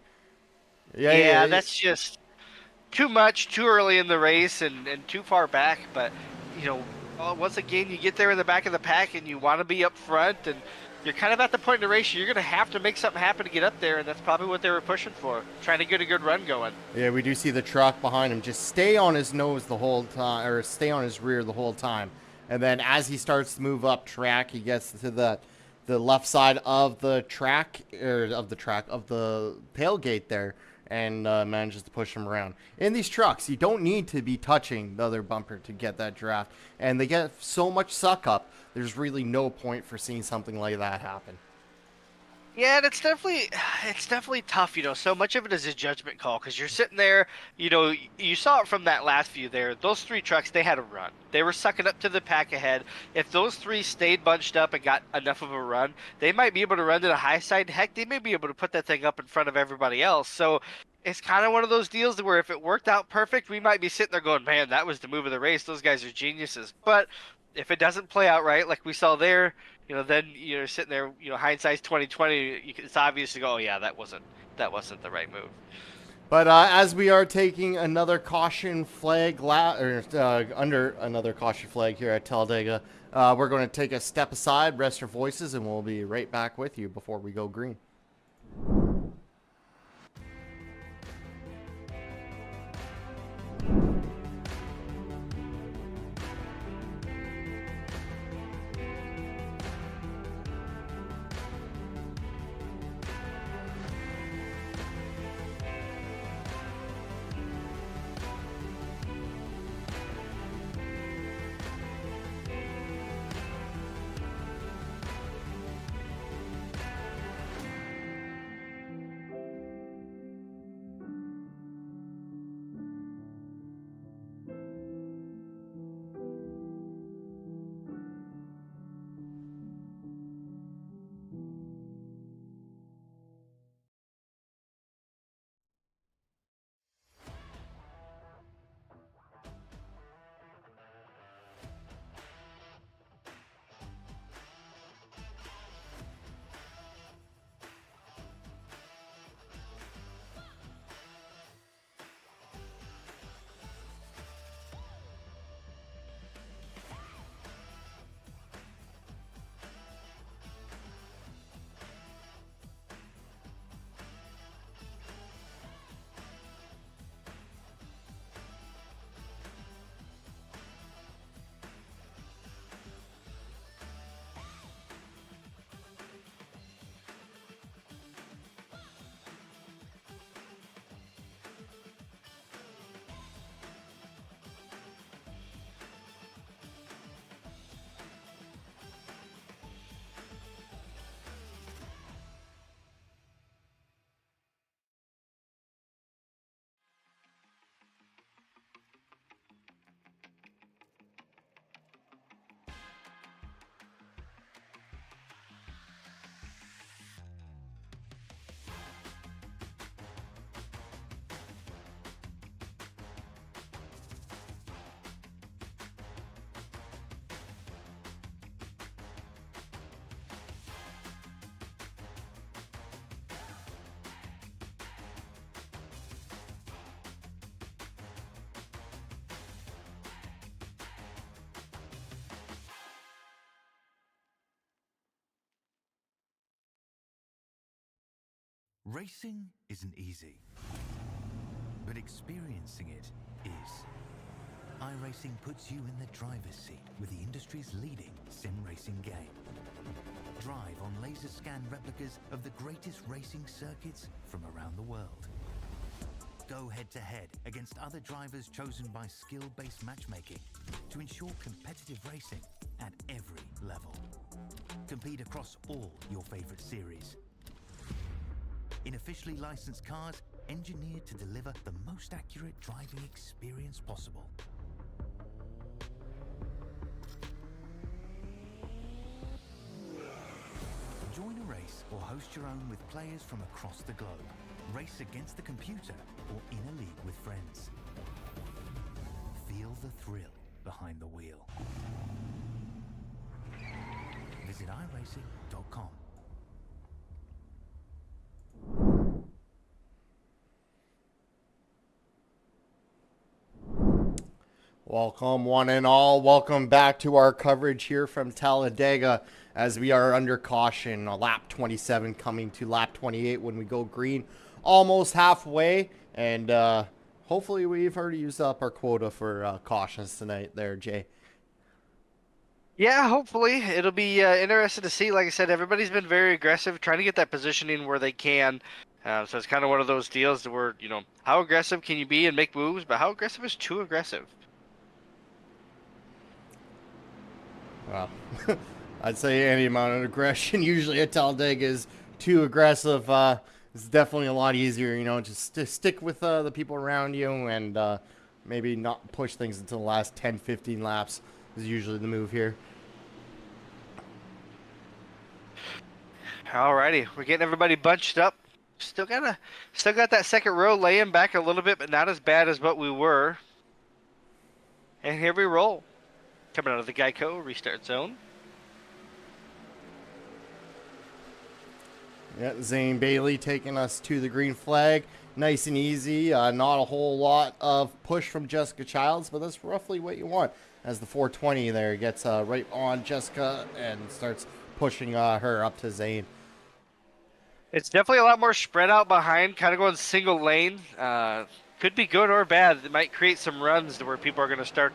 Yeah, that's just too much, too early in the race and too far back. But, once again, you get there in the back of the pack and you want to be up front, and you're kind of at the point in the race you're going to have to make something happen to get up there, and that's probably what they were pushing for, trying to get a good run going. Yeah, we do see the truck behind him just stay on his nose the whole time, or stay on his rear the whole time. And then as he starts to move up track, he gets to the left side of the track, of the tailgate there, and manages to push him around. In these trucks, you don't need to be touching the other bumper to get that draft, and they get so much suck up, there's really no point for seeing something like that happen. Yeah, and it's definitely tough, so much of it is a judgment call, because you're sitting there, you saw it from that last view there. Those 3 trucks, they had a run. They were sucking up to the pack ahead. If those 3 stayed bunched up and got enough of a run, they might be able to run to the high side. Heck, they may be able to put that thing up in front of everybody else. So it's kind of one of those deals where if it worked out perfect, we might be sitting there going, man, that was the move of the race. Those guys are geniuses. But if it doesn't play out right, like we saw there, then you're sitting there, hindsight's 2020. It's obvious to go, oh yeah, that wasn't the right move. But as we are taking another caution flag, under another caution flag here at Talladega, we're going to take a step aside, rest our voices, and we'll be right back with you before we go green. Racing isn't easy, but experiencing it is. iRacing puts you in the driver's seat with the industry's leading sim racing game. Drive on laser scan replicas of the greatest racing circuits from around the world. Go head-to-head against other drivers chosen by skill-based matchmaking to ensure competitive racing at every level. Compete across all your favorite series. In officially licensed cars, engineered to deliver the most accurate driving experience possible. Join a race or host your own with players from across the globe. Race against the computer or in a league with friends. Feel the thrill behind the wheel. Visit iRacing.com. Welcome one and all. Welcome back to our coverage here from Talladega as we are under caution. Lap 27 coming to lap 28 when we go green. Almost halfway, and hopefully we've already used up our quota for cautions tonight there, Jay. Yeah, hopefully it'll be interesting to see. Like I said, everybody's been very aggressive, trying to get that positioning where they can. So it's kind of one of those deals where, you know, how aggressive can you be and make moves, but how aggressive is too aggressive? Well, I'd say any amount of aggression usually at Talladega is too aggressive. It's definitely a lot easier, you know, just to stick with the people around you and maybe not push things until the last 10, 15 laps is usually the move here. Alrighty, we're getting everybody bunched up. Still got that second row laying back a little bit, but not as bad as what we were. And here we roll. Coming out of the Geico restart zone. Yeah, Zane Bailey taking us to the green flag. Nice and easy. Not a whole lot of push from Jessica Childs, but that's roughly what you want. As the 420 there gets right on Jessica and starts pushing her up to Zane. It's definitely a lot more spread out behind, kind of going single lane. Could be good or bad. It might create some runs to where people are going to start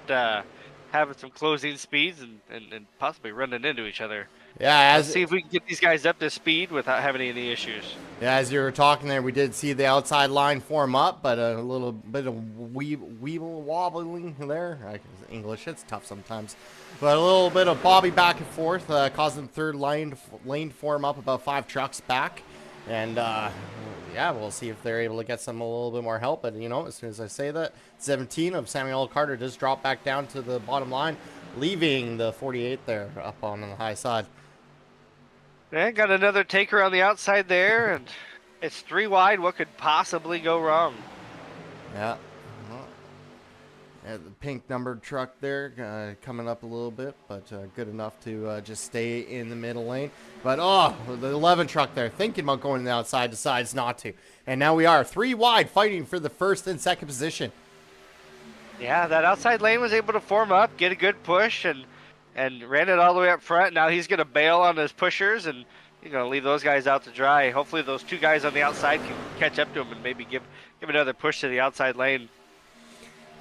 having some closing speeds and possibly running into each other. Yeah, Let's see if we can get these guys up to speed without having any issues. Yeah, as you were talking there, we did see the outside line form up, but a little bit of weeble wobbling there. English, it's tough sometimes. But a little bit of bobbing back and forth, causing the third lane to form up about 5 trucks back. And, yeah, we'll see if they're able to get some a little bit more help. But, you know, as soon as I say that, 17 of Samuel Carter does drop back down to the bottom line, leaving the 48 there up on the high side. Yeah, got another taker on the outside there, and it's 3 wide. What could possibly go wrong? Yeah. Yeah, the pink numbered truck there coming up a little bit, but good enough to just stay in the middle lane. But, oh, the 11 truck there, thinking about going to the outside, decides not to. And now we are 3 wide, fighting for the first and second position. Yeah, that outside lane was able to form up, get a good push, and ran it all the way up front. Now he's going to bail on his pushers, and he's going to leave those guys out to dry. Hopefully those 2 guys on the outside can catch up to him and maybe give another push to the outside lane.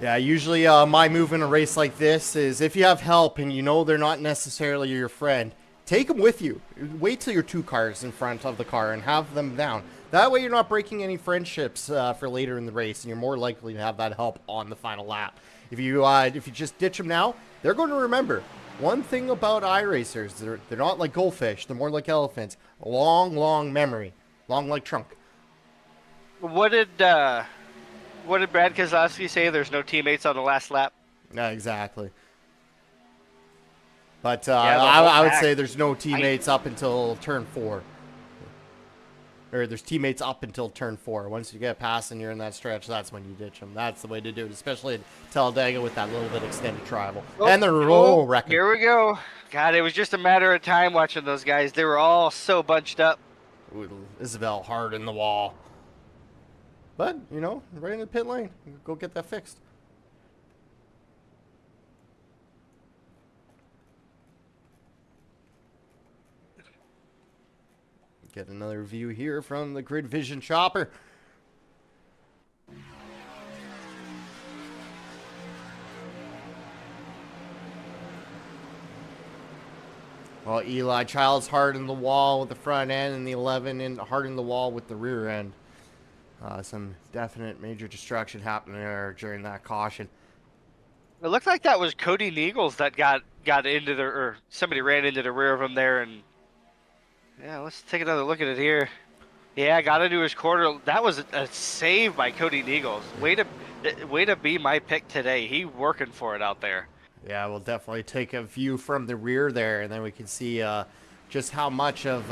Yeah, usually my move in a race like this is if you have help and you know they're not necessarily your friend, take them with you. Wait till you're 2 cars in front of the car and have them down. That way you're not breaking any friendships for later in the race, and you're more likely to have that help on the final lap. If you just ditch them now, they're going to remember. One thing about iRacers, they're not like goldfish. They're more like elephants. A long, long memory. Long like trunk. What did Brad Keselowski say? There's no teammates on the last lap? Yeah, exactly. But Yeah, I would say there's no teammates up until turn 4. Or there's teammates up until turn 4. Once you get past and you're in that stretch, that's when you ditch them. That's the way to do it, especially at Talladega with that little bit extended travel. And the roll record. Here we go. God, it was just a matter of time watching those guys. They were all so bunched up. Ooh, Isabel hard in the wall. But, you know, right in the pit lane. Go get that fixed. Get another view here from the GridVision chopper. Well, Eli Childs hard in the wall with the front end, and the 11 and hard in the wall with the rear end. Some definite major destruction happening there during that caution. It looked like that was Cody Neagles that got into the, or somebody ran into the rear of him there, and yeah, let's take another look at it here. Yeah, got into his quarter. That was a save by Cody Neagles. Way to be my pick today. He working for it out there. Yeah, we'll definitely take a view from the rear there, and then we can see just how much of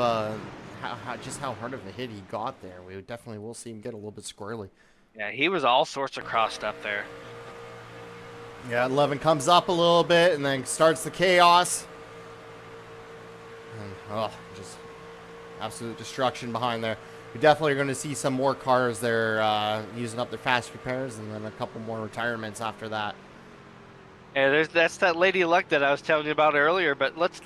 just how hard of a hit he got there. We definitely will see him get a little bit squirrely. Yeah, he was all sorts of crossed up there. Yeah, 11 comes up a little bit and then starts the chaos. And, just absolute destruction behind there. We definitely are going to see some more cars there using up their fast repairs, and then a couple more retirements after that. Yeah, that's that Lady Luck that I was telling you about earlier. But let's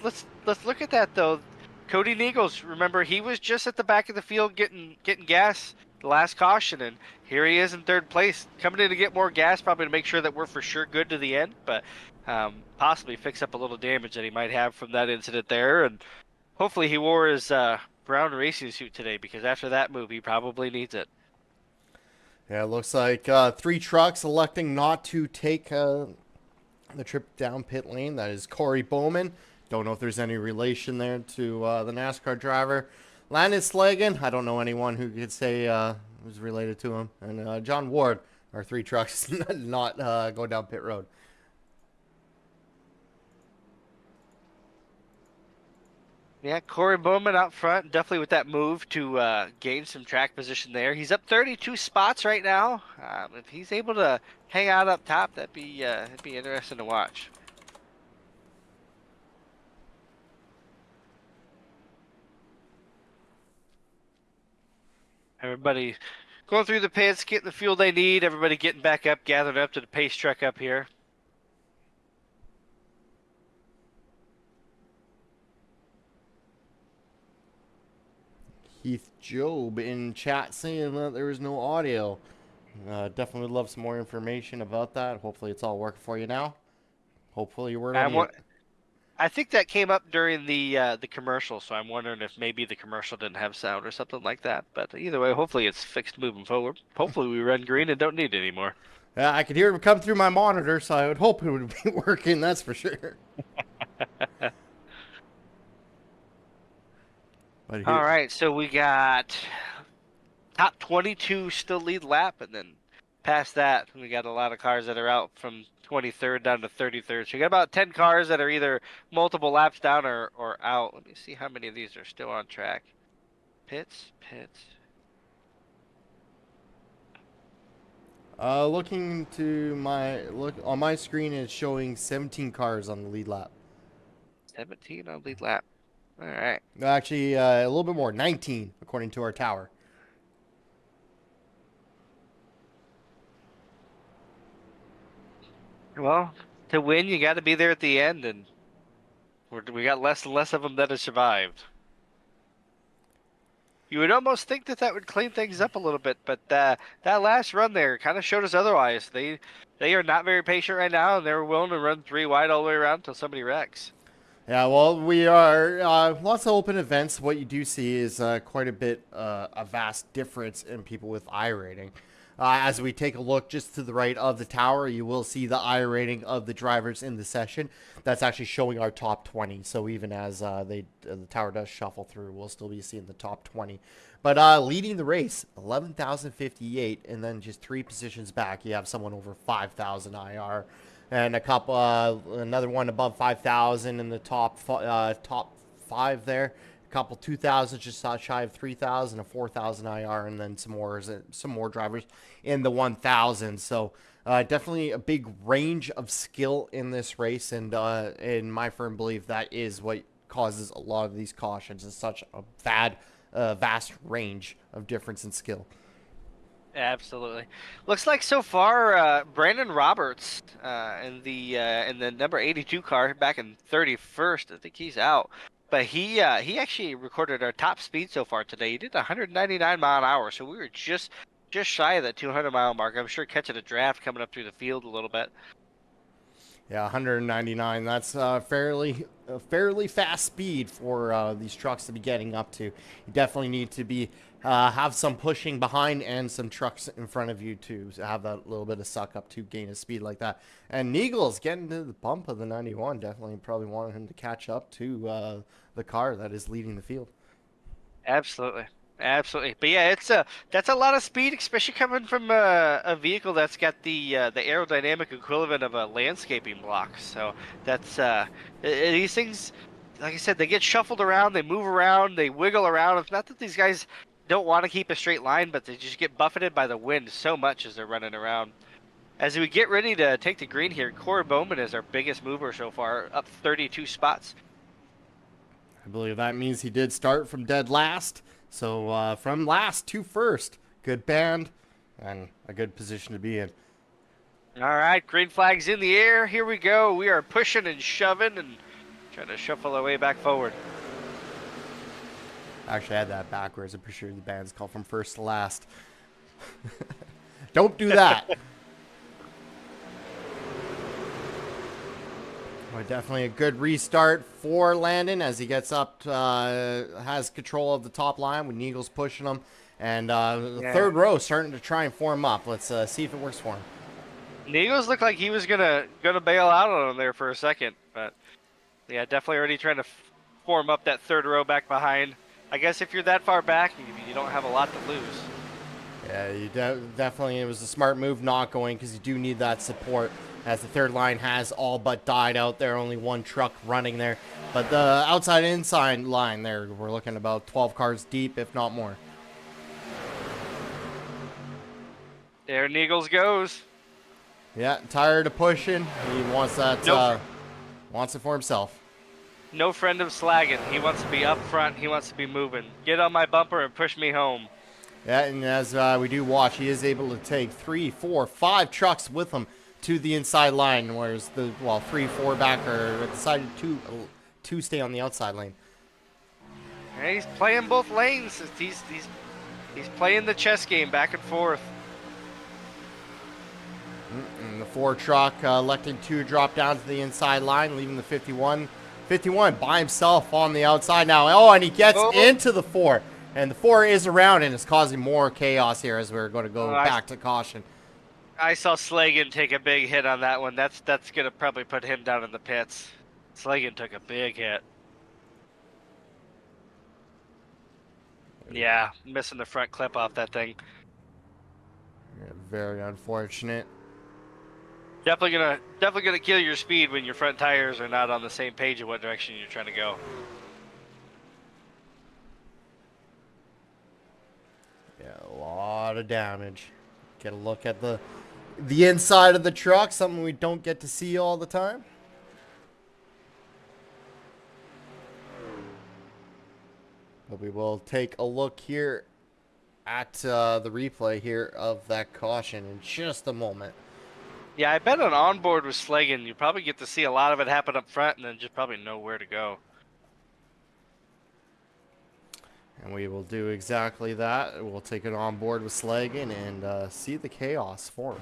look at that though. Cody Neagles, remember he was just at the back of the field getting gas the last caution, and here he is in third place, coming in to get more gas, probably to make sure that we're for sure good to the end, but possibly fix up a little damage that he might have from that incident there. And hopefully he wore his brown racing suit today, because after that move he probably needs it. Yeah, it looks like 3 trucks electing not to take the trip down pit lane. That is Corey Bowman. Don't know if there's any relation there to the NASCAR driver. Landon Slagan, I don't know anyone who could say was related to him. And John Ward, our 3 trucks not go down pit road. Yeah, Corey Bowman out front, definitely with that move to gain some track position there. He's up 32 spots right now. If he's able to hang out up top, that'd be interesting to watch. Everybody going through the pits, getting the fuel they need. Everybody getting back up, gathered up to the pace truck up here. Heath Job in chat saying that there was no audio. Definitely would love some more information about that. Hopefully it's all working for you now. Hopefully you weren't on mute. I think that came up during the commercial, so I'm wondering if maybe the commercial didn't have sound or something like that. But either way, hopefully it's fixed moving forward. Hopefully we run green and don't need it anymore. Yeah, I could hear it come through my monitor, so I would hope it would be working, that's for sure. All right, so we got top 22 still lead lap, and then past that, we got a lot of cars that are out from 23rd down to 33rd. So you got about 10 cars that are either multiple laps down or out. Let me see how many of these are still on track. Pits. Looking to look on my screen, it's showing 17 cars on the lead lap. 17 on lead lap. All right. Actually, a little bit more, 19 according to our tower. Well, to win, you got to be there at the end, and we got less and less of them that have survived. You would almost think that would clean things up a little bit, but that last run there kind of showed us otherwise. They are not very patient right now, and they're willing to run 3 wide all the way around until somebody wrecks. Yeah, well, we are lots of open events. What you do see is quite a bit, a vast difference in people with iRating. As we take a look just to the right of the tower, you will see the iRating of the drivers in the session. That's actually showing our top 20. So even as the tower does shuffle through, we'll still be seeing the top 20. But leading the race, 11,058, and then just 3 positions back, you have someone over 5,000 IR. And a couple, another one above 5,000 in the top 5 there. A couple 2,000 just shy of 3,000, a 4,000 IR, and then some more drivers in the 1,000. So definitely a big range of skill in this race, and in my firm belief, that is what causes a lot of these cautions. Is such a vast range of difference in skill. Absolutely. Looks like so far, Brandon Roberts in the number 82 car back in 31st. I think he's out. But he actually recorded our top speed so far today. He did 199 mile an hour, so we were just shy of the 200-mile mark. I'm sure catching a draft coming up through the field a little bit. Yeah, 199. That's fairly fast speed for these trucks to be getting up to. You definitely need to be have some pushing behind and some trucks in front of you to have that little bit of suck up to gain a speed like that. And Neagle's getting to the bump of the 91. Definitely probably wanted him to catch up to the car that is leading the field. Absolutely. Absolutely. But yeah, that's a lot of speed, especially coming from a vehicle that's got the aerodynamic equivalent of a landscaping block. So that's these things, like I said, they get shuffled around, they move around, they wiggle around. It's not that these guys don't want to keep a straight line, but they just get buffeted by the wind so much as they're running around. As we get ready to take the green here, Corey Bowman is our biggest mover so far, up 32 spots. I believe that means he did start from dead last. So from last to first, good band and a good position to be in. All right, green flag's in the air. Here we go. We are pushing and shoving and trying to shuffle our way back forward. Actually, I had that backwards. I'm pretty sure the band's called from first to last. Don't do that. Well, definitely a good restart for Landon as he gets up, has control of the top line with Neagle's pushing him. And the third row starting to try and form up. Let's see if it works for him. Neagles looked like he was gonna bail out on him there for a second, but yeah, definitely already trying to form up that third row back behind. I guess if you're that far back, you don't have a lot to lose. Yeah, you definitely, it was a smart move not going because you do need that support as the third line has all but died out there. Only one truck running there. But the outside-inside line there, we're looking about 12 cars deep, if not more. There Neagles goes. Yeah, tired of pushing. He wants that, wants it for himself. No friend of slagging. He wants to be up front. He wants to be moving. Get on my bumper and push me home. Yeah, and as we do watch, he is able to take 3, 4, 5 trucks with him to the inside line, whereas the 3, 4 back are decided to stay on the outside lane. And he's playing both lanes. He's playing the chess game back and forth. And the 4 truck electing to drop down to the inside line, leaving the 51 by himself on the outside now. Oh, and he gets into the 4. And the 4 is around and is causing more chaos here as we're going to go back to caution. I saw Slagan take a big hit on that one. That's going to probably put him down in the pits. Slagan took a big hit. Yeah, missing the front clip off that thing. Yeah, very unfortunate. Definitely gonna kill your speed when your front tires are not on the same page of what direction you're trying to go. Yeah, a lot of damage. Get a look at the inside of the truck, something we don't get to see all the time. But we will take a look here at the replay here of that caution in just a moment. Yeah, I bet on onboard with Slagan, you probably get to see a lot of it happen up front and then just probably know where to go. And we will do exactly that. We'll take it on board with Slagan and see the chaos form.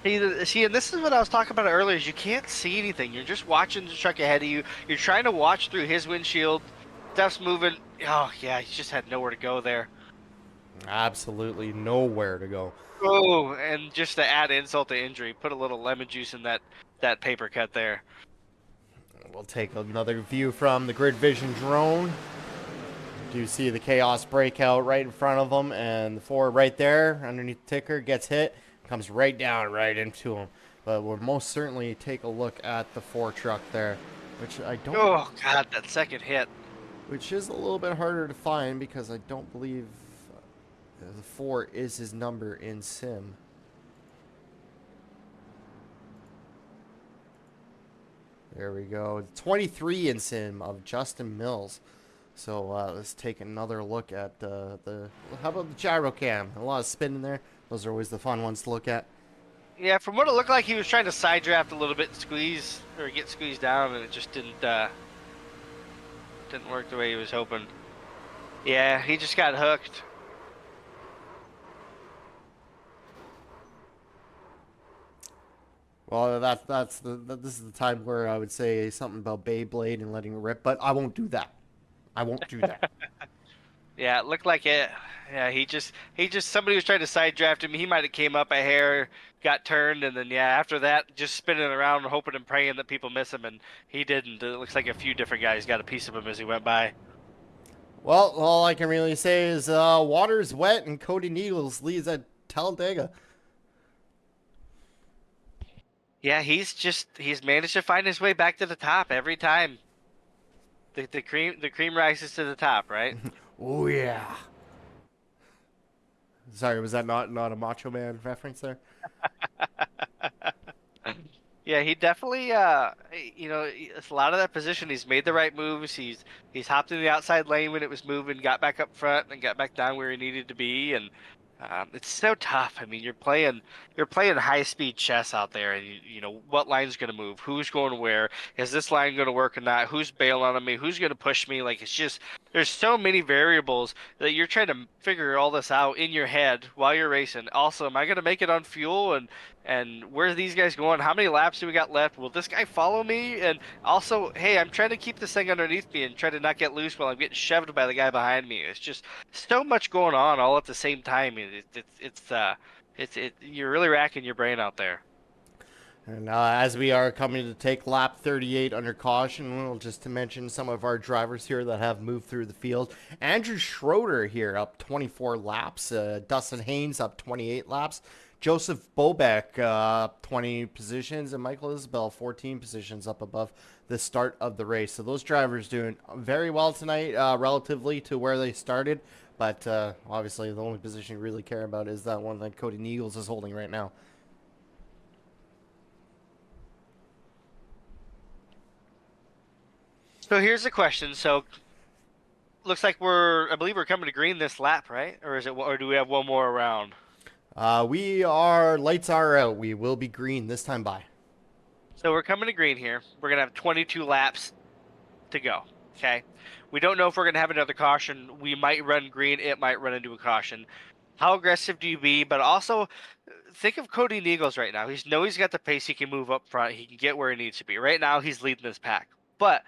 See, and this is what I was talking about earlier, is you can't see anything. You're just watching the truck ahead of you. You're trying to watch through his windshield. Stuff's moving. Oh, yeah, he just had nowhere to go there. Absolutely nowhere to go. Oh, and just to add insult to injury, put a little lemon juice in that paper cut there. We'll take another view from the GridVision drone. You do see the chaos breakout right in front of them, and the 4 right there underneath the ticker gets hit, comes right down right into him. But we'll most certainly take a look at the 4 truck there, which I don't. Oh God, that second hit. Which is a little bit harder to find because I don't believe the 4 is his number in sim. There we go. 23 in sim of Justin Mills. So let's take another look at the. How about the gyro cam? A lot of spin in there. Those are always the fun ones to look at. Yeah, from what it looked like, he was trying to side draft a little bit and squeeze or get squeezed down, and it just didn't Didn't work the way he was hoping. Yeah, he just got hooked. Well, this is the time where I would say something about Beyblade and letting it rip, but I won't do that. I won't do that. Yeah, it looked like it. Yeah, somebody was trying to side draft him. He might have came up a hair, got turned, and then yeah, after that, just spinning around, hoping and praying that people miss him, and he didn't. It looks like a few different guys got a piece of him as he went by. Well, all I can really say is water's wet and Cody Needles leads at Talladega. Yeah, he's managed to find his way back to the top every time. The cream rises to the top, right? Oh yeah. Sorry, was that not a Macho Man reference there? Yeah, he definitely, it's a lot of that position. He's made the right moves. He's hopped in the outside lane when it was moving, got back up front, and got back down where he needed to be. And it's so tough. I mean, you're playing high speed chess out there, and you know what line's going to move, who's going where, is this line going to work or not, who's bailing on me, who's going to push me. Like, it's just there's so many variables that you're trying to figure all this out in your head while you're racing. Also, am I going to make it on fuel, and where are these guys going? How many laps do we got left? Will this guy follow me? And also, hey, I'm trying to keep this thing underneath me and try to not get loose while I'm getting shoved by the guy behind me. It's just so much going on all at the same time. You're really racking your brain out there. And as we are coming to take lap 38 under caution, well, just to mention some of our drivers here that have moved through the field. Andrew Schroeder here up 24 laps. Dustin Haynes up 28 laps. Joseph Bobek up 20 positions. And Michael Isabel 14 positions up above the start of the race. So those drivers doing very well tonight relatively to where they started. But obviously the only position you really care about is that one that Cody Needles is holding right now. So here's the question. So looks like I believe we're coming to green this lap, right? Or do we have one more around? Lights are out. We will be green this time by. So we're coming to green here. We're going to have 22 laps to go. Okay. We don't know if we're going to have another caution. We might run green. It might run into a caution. How aggressive do you be? But also think of Cody Neagles right now. He's got the pace. He can move up front. He can get where he needs to be. Right now he's leading this pack. But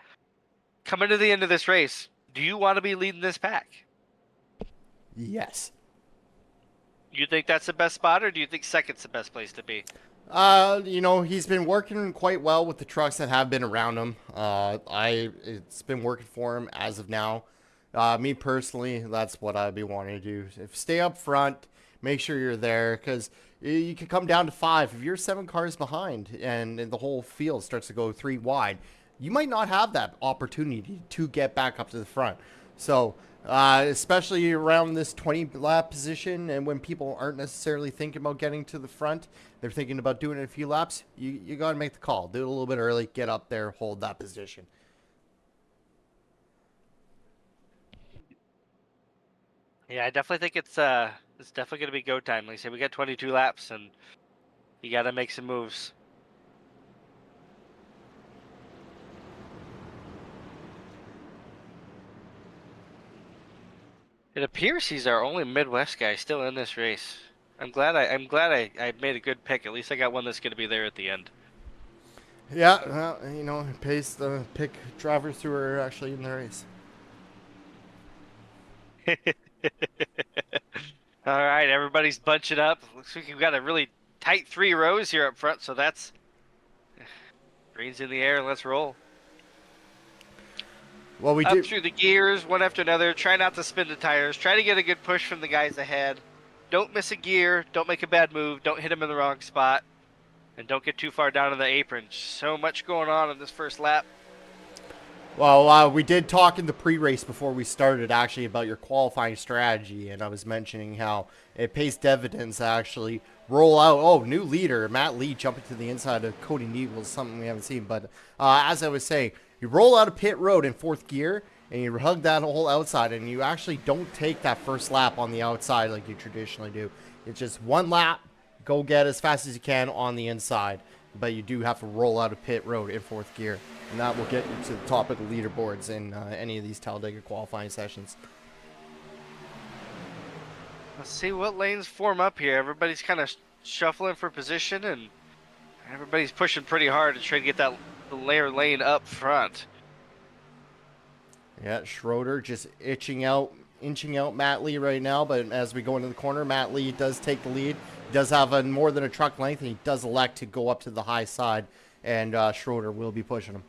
coming to the end of this race, do you want to be leading this pack? Yes. You think that's the best spot, or do you think second's the best place to be? He's been working quite well with the trucks that have been around him. It's been working for him as of now. Me personally, that's what I'd be wanting to do. Stay up front, make sure you're there, because you can come down to 5. If you're 7 cars behind and the whole field starts to go 3 wide, you might not have that opportunity to get back up to the front. So, especially around this 20 lap position, and when people aren't necessarily thinking about getting to the front, they're thinking about doing it a few laps, you got to make the call. Do it a little bit early, get up there, hold that position. Yeah, I definitely think it's definitely going to be go time. Like I said, we got 22 laps, and you got to make some moves. It appears he's our only Midwest guy still in this race. I'm glad I made a good pick. At least I got one that's going to be there at the end. Yeah, well, it pays to pick drivers who are actually in the race. All right, everybody's bunching up. Looks like we've got a really tight 3 rows here up front, so that's green's in the air. Let's roll. Well, we Up through the gears, one after another. Try not to spin the tires. Try to get a good push from the guys ahead. Don't miss a gear. Don't make a bad move. Don't hit them in the wrong spot. And don't get too far down in the apron. So much going on in this first lap. Well, we did talk in the pre-race before we started actually about your qualifying strategy, and I was mentioning how it pays dividends to actually roll out. Oh, new leader, Matt Lee jumping to the inside of Cody Neagles, something we haven't seen. But as I was saying, you roll out of pit road in 4th gear, and you hug that whole outside, and you actually don't take that first lap on the outside like you traditionally do. It's just one lap, go get as fast as you can on the inside, but you do have to roll out of pit road in 4th gear. And that will get you to the top of the leaderboards in any of these Talladega qualifying sessions. Let's see what lanes form up here. Everybody's kind of shuffling for position, and everybody's pushing pretty hard to try to get that layer lane up front. Yeah, Schroeder just inching out Matt Lee right now, but as we go into the corner, Matt Lee does take the lead. He does have more than a truck length, and he does elect to go up to the high side, and Schroeder will be pushing him.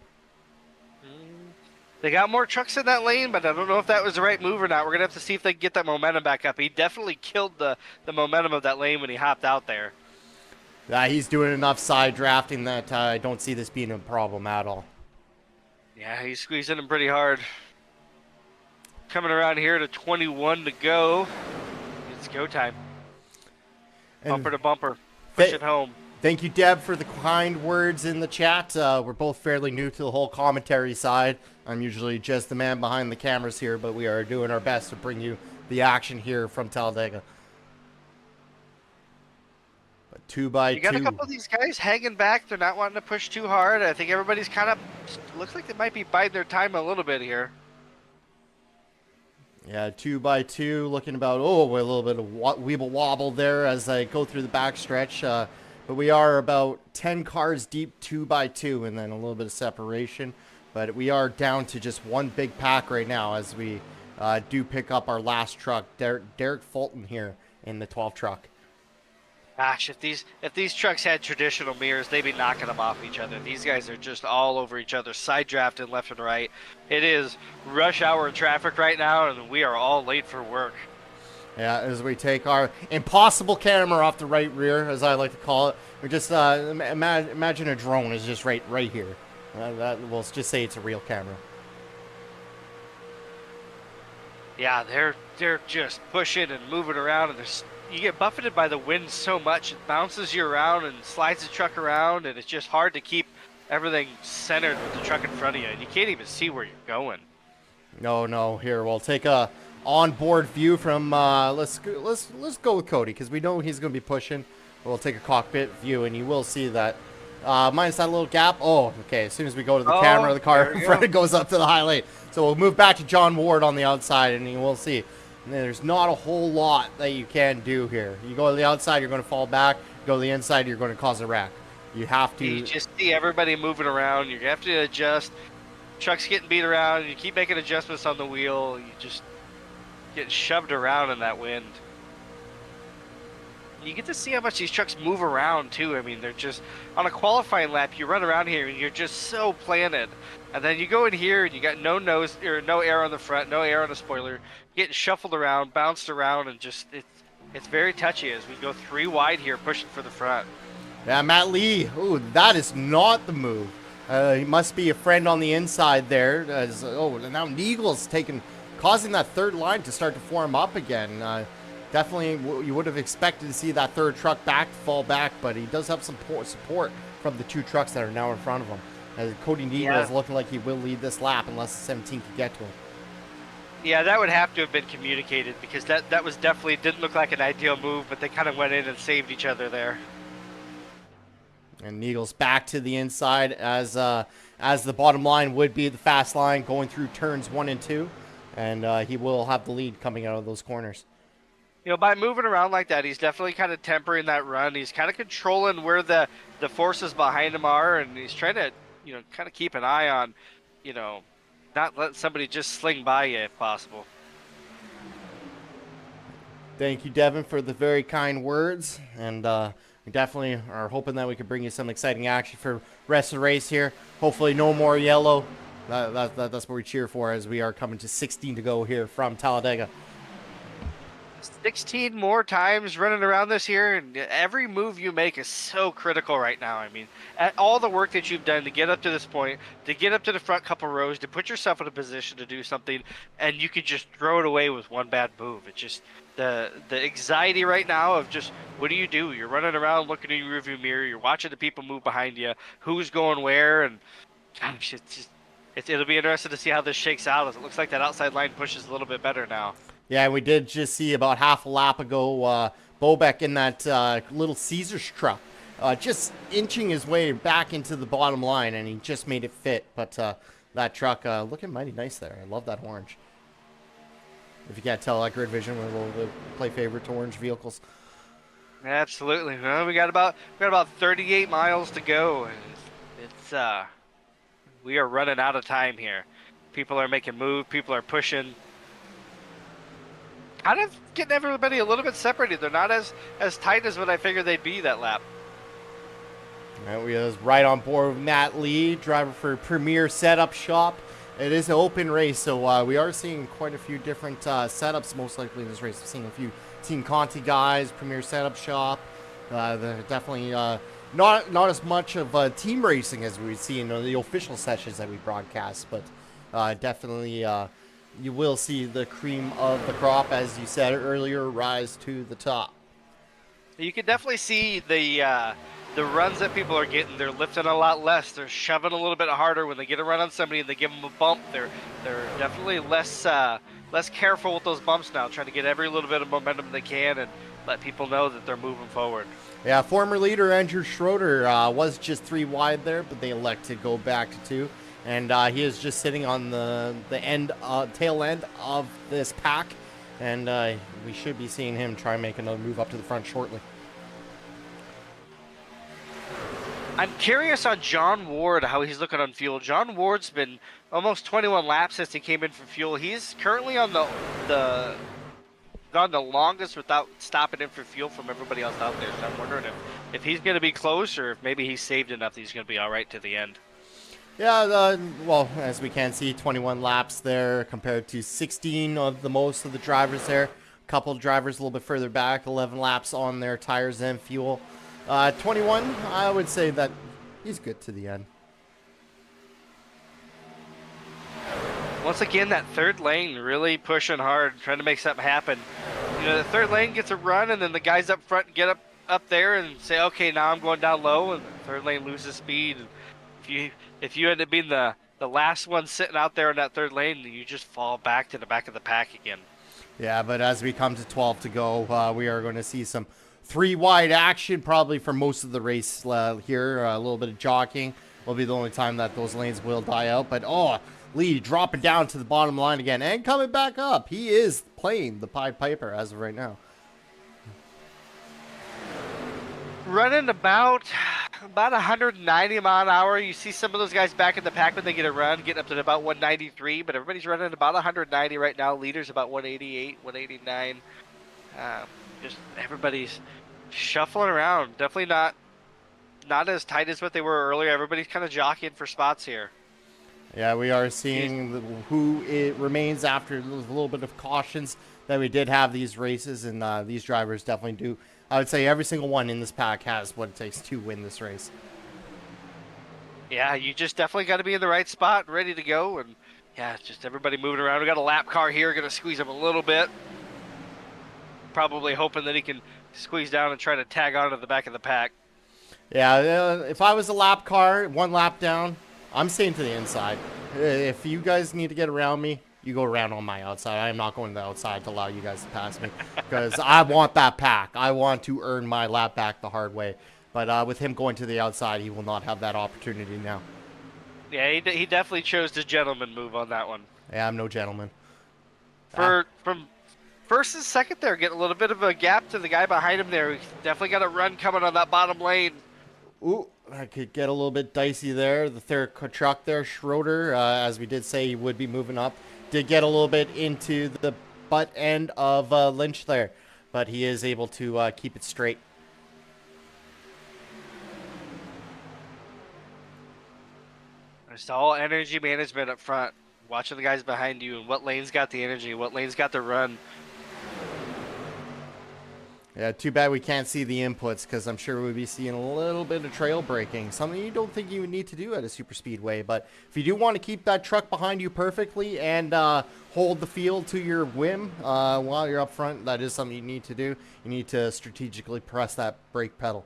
They got more trucks in that lane, but I don't know if that was the right move or not. We're going to have to see if they can get that momentum back up. He definitely killed the momentum of that lane when he hopped out there. He's doing enough side drafting that I don't see this being a problem at all. Yeah, he's squeezing him pretty hard. Coming around here to 21 to go. It's go time. And bumper to bumper. Push it home. Thank you, Deb, for the kind words in the chat. We're both fairly new to the whole commentary side. I'm usually just the man behind the cameras here, but we are doing our best to bring you the action here from Talladega. But 2x2. You got a couple of these guys hanging back. They're not wanting to push too hard. I think everybody's kind of looks like they might be biding their time a little bit here. Yeah, 2x2, looking about, a little bit of weeble wobble there as I go through the backstretch. But we are about 10 cars deep, 2x2, and then a little bit of separation. But we are down to just one big pack right now as we do pick up our last truck, Derek Fulton here in the 12 truck. Gosh, if these trucks had traditional mirrors, they'd be knocking them off each other. These guys are just all over each other, side drafting left and right. It is rush hour traffic right now, and we are all late for work. Yeah, as we take our impossible camera off the right rear, as I like to call it. We just imagine a drone is just right here. We'll just say it's a real camera. Yeah, they're just pushing and moving around, and you get buffeted by the wind so much, it bounces you around and slides the truck around, and it's just hard to keep everything centered with the truck in front of you, and you can't even see where you're going. No, here we'll take a onboard view from let's go with Cody, because we know he's going to be pushing. We'll take a cockpit view, and you will see that minus that little gap. Oh, okay, as soon as we go to the camera, the car in front goes up to the high lane. So we'll move back to John Ward on the outside, and you will see there's not a whole lot that you can do here. You go to the outside, you're going to fall back. You go to the inside, you're going to cause a wreck. You have to. You just see everybody moving around. You have to adjust. Trucks getting beat around. You keep making adjustments on the wheel. You just get shoved around in that wind. You get to see how much these trucks move around too. I mean, they're just on a qualifying lap. You run around here and you're just so planted, and then you go in here and you got no nose or no air on the front, no air on the spoiler, getting shuffled around, bounced around, and just it's very touchy as we go 3 wide here, pushing for the front. Yeah, Matt Lee. Ooh, that is not the move. He must be a friend on the inside there. Now Neagle's causing that third line to start to form up again. Definitely, you would have expected to see that third truck fall back, but he does have some support from the 2 trucks that are now in front of him. Cody Neagle is looking like he will lead this lap unless the 17 can get to him. Yeah, that would have to have been communicated, because that was definitely didn't look like an ideal move, but they kind of went in and saved each other there. And Neagle's back to the inside as the bottom line would be the fast line going through turns 1 and 2, and he will have the lead coming out of those corners. You know, by moving around like that, he's definitely kind of tempering that run. He's kind of controlling where the forces behind him are, and he's trying to, kind of keep an eye on, not let somebody just sling by you if possible. Thank you, Devin, for the very kind words, and we definitely are hoping that we can bring you some exciting action for the rest of the race here. Hopefully no more yellow. That's what we cheer for as we are coming to 16 to go here from Talladega. 16 more times running around this here, and every move you make is so critical right now. I mean, all the work that you've done to get up to this point, to get up to the front couple rows, to put yourself in a position to do something, and you could just throw it away with one bad move. It's just the anxiety right now of just, what do? You're running around looking in your rearview mirror, you're watching the people move behind you, who's going where, and gosh, it'll be interesting to see how this shakes out, as it looks like that outside line pushes a little bit better now. Yeah, we did just see about half a lap ago Bobek in that little Caesars truck just inching his way back into the bottom line, and he just made it fit. But that truck looking mighty nice there. I love that orange. If you can't tell, that GridVision will play favorite to orange vehicles. Absolutely. Well, we got about 38 miles to go, and it's we are running out of time here. People are making moves. People are pushing. Kind of getting everybody a little bit separated. They're not as tight as what I figured they'd be that lap. And we was right on board with Matt Lee, driver for Premier Setup Shop. It is an open race, so we are seeing quite a few different setups most likely in this race. We're seeing a few Team Conti guys, Premier Setup Shop. They're definitely not as much of team racing as we see in the official sessions that we broadcast, but definitely you will see the cream of the crop, as you said earlier, rise to the top. You can definitely see the runs that people are getting. They're lifting a lot less. They're shoving a little bit harder when they get a run on somebody and they give them a bump. They're definitely less careful with those bumps now, trying to get every little bit of momentum they can and let people know that they're moving forward. Yeah, former leader Andrew Schroeder was just 3 wide there, but they elect to go back to 2. And he is just sitting on the tail end of this pack. And we should be seeing him try and make another move up to the front shortly. I'm curious on John Ward, how he's looking on fuel. John Ward's been almost 21 laps since he came in for fuel. He's currently on the longest without stopping in for fuel from everybody else out there. So I'm wondering if he's going to be close, or if maybe he's saved enough that he's going to be all right to the end. Yeah, well, as we can see, 21 laps there compared to 16 of the most of the drivers there. A couple of drivers a little bit further back, 11 laps on their tires and fuel. 21, I would say that he's good to the end. Once again, that third lane really pushing hard, trying to make something happen. You know, the third lane gets a run, and then the guys up front get up there and say, okay, now I'm going down low, and the third lane loses speed. If you end up being the last one sitting out there in that third lane, you just fall back to the back of the pack again. Yeah, but as we come to 12 to go, we are going to see some 3 wide action probably for most of the race here. A little bit of jockeying will be the only time that those lanes will die out. But, Lee dropping down to the bottom line again and coming back up. He is playing the Pied Piper as of right now. Running about 190 mile an hour. You see some of those guys back in the pack when they get a run, getting up to about 193, but everybody's running about 190 right now. Leaders about 188, 189. Just everybody's shuffling around. Definitely not as tight as what they were earlier. Everybody's kind of jockeying for spots here. Yeah, we are seeing who it remains after a little bit of cautions that we did have these races, and these drivers definitely do. I would say every single one in this pack has what it takes to win this race. Yeah, you just definitely got to be in the right spot, ready to go, and yeah, just everybody moving around. We got a lap car here, going to squeeze him a little bit. Probably hoping that he can squeeze down and try to tag onto the back of the pack. Yeah, if I was a lap car, 1 lap down, I'm staying to the inside. If you guys need to get around me, you go around on my outside. I am not going to the outside to allow you guys to pass me because I want that pack. I want to earn my lap back the hard way. But with him going to the outside, he will not have that opportunity now. Yeah, he definitely chose the gentleman move on that one. Yeah, I'm no gentleman. From first and second there, getting a little bit of a gap to the guy behind him there. He's definitely got a run coming on that bottom lane. Ooh, I could get a little bit dicey there. The third truck there, Schroeder, as we did say, he would be moving up. Did get a little bit into the butt end of Lynch there, but he is able to keep it straight. It's all energy management up front. Watching the guys behind you and what lane's got the energy, what lane's got the run. Yeah, too bad we can't see the inputs because I'm sure we'll be seeing a little bit of trail braking, something you don't think you would need to do at a super speedway. But if you do want to keep that truck behind you perfectly and hold the field to your whim while you're up front, that is something you need to do. You need to strategically press that brake pedal.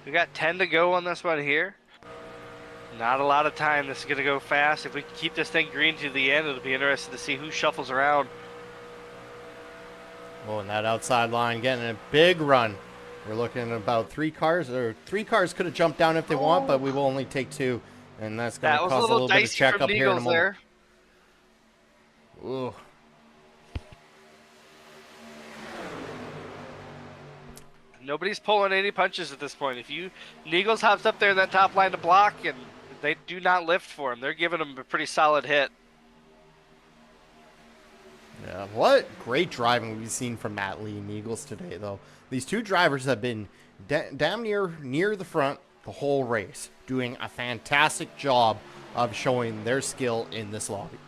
We got 10 to go on this one here. Not a lot of time. This is going to go fast. If we can keep this thing green to the end, it'll be interesting to see who shuffles around. Oh, and that outside line getting a big run. We're looking at about 3 cars, or 3 cars could have jumped down if they want, but we will only take 2. And that's going That to was a cause a little little bit of dicey from checkup here in a Neagles moment. there. Ooh. Nobody's pulling any punches at this point. If Neagles hops up there in that top line to block, and they do not lift for him. They're giving him a pretty solid hit. Yeah, what great driving we've seen from Matt Lee and Eagles today, though. These 2 drivers have been damn near the front the whole race, doing a fantastic job of showing their skill in this lobby.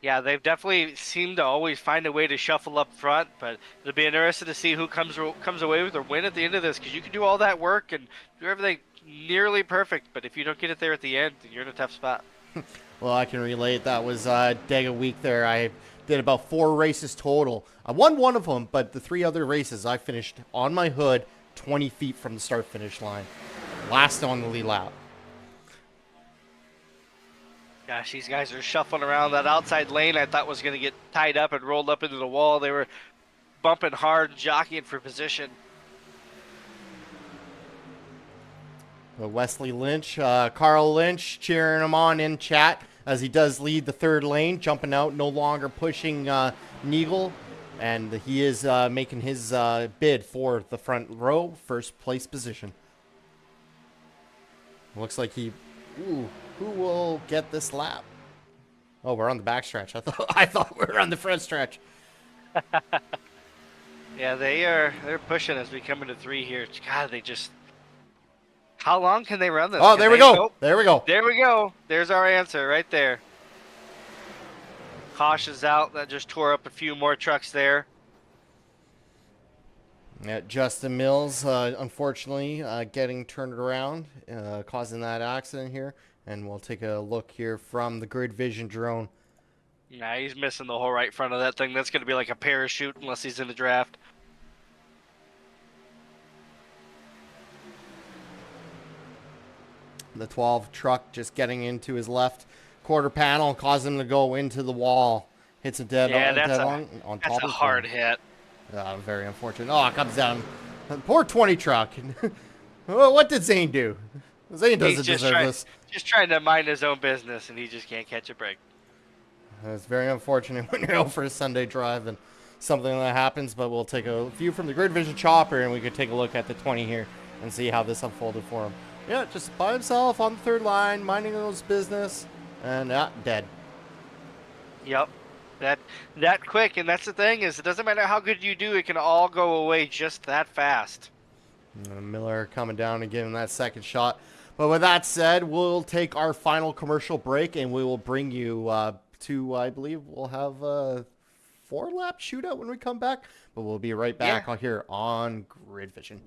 Yeah, they've definitely seemed to always find a way to shuffle up front, but it'll be interesting to see who comes away with a win at the end of this, because you can do all that work and do everything nearly perfect, but if you don't get it there at the end, you're in a tough spot. Well, I can relate. That was Dega week there. I did about 4 races total. I won 1 of them, but the 3 other races I finished on my hood 20 feet from the start-finish line. Last on the lead lap. Gosh, these guys are shuffling around that outside lane. I thought was going to get tied up and rolled up into the wall. They were bumping hard, jockeying for position. Wesley Lynch, Carl Lynch cheering him on in chat as he does lead the 3rd lane, jumping out, no longer pushing Neagle, and he is making his bid for the front row, 1st place position. Looks like he, ooh, who will get this lap? Oh, we're on the back stretch. I thought we were on the front stretch. Yeah, they're pushing as we come into 3 here. God, they just. How long can they run this? Oh, there we go. There we go. There we go. There's our answer right there. Caution's out. That just tore up a few more trucks there. Yeah, Justin Mills, unfortunately, getting turned around, causing that accident here. And we'll take a look here from the GridVision drone. Nah, he's missing the whole right front of that thing. That's going to be like a parachute unless he's in the draft. The 12 truck just getting into his left quarter panel, causing him to go into the wall. Hits a dead on top that's a of hard hit. Very unfortunate. Oh, it comes down. Poor 20 truck. Well, what did Zane do? Zane doesn't deserve this. Just trying to mind his own business, and he just can't catch a break. It's very unfortunate when you're out for a Sunday drive and something like that happens, but we'll take a view from the GridVision chopper, and we could take a look at the 20 here and see how this unfolded for him. Yeah, just by himself on the 3rd line, minding his business, and dead. Yep. That quick, and that's the thing, is it doesn't matter how good you do, it can all go away just that fast. Miller coming down and giving that 2nd shot. But with that said, we'll take our final commercial break, and we will bring you to, I believe we'll have a 4-lap shootout when we come back. But we'll be right back here on GridVision.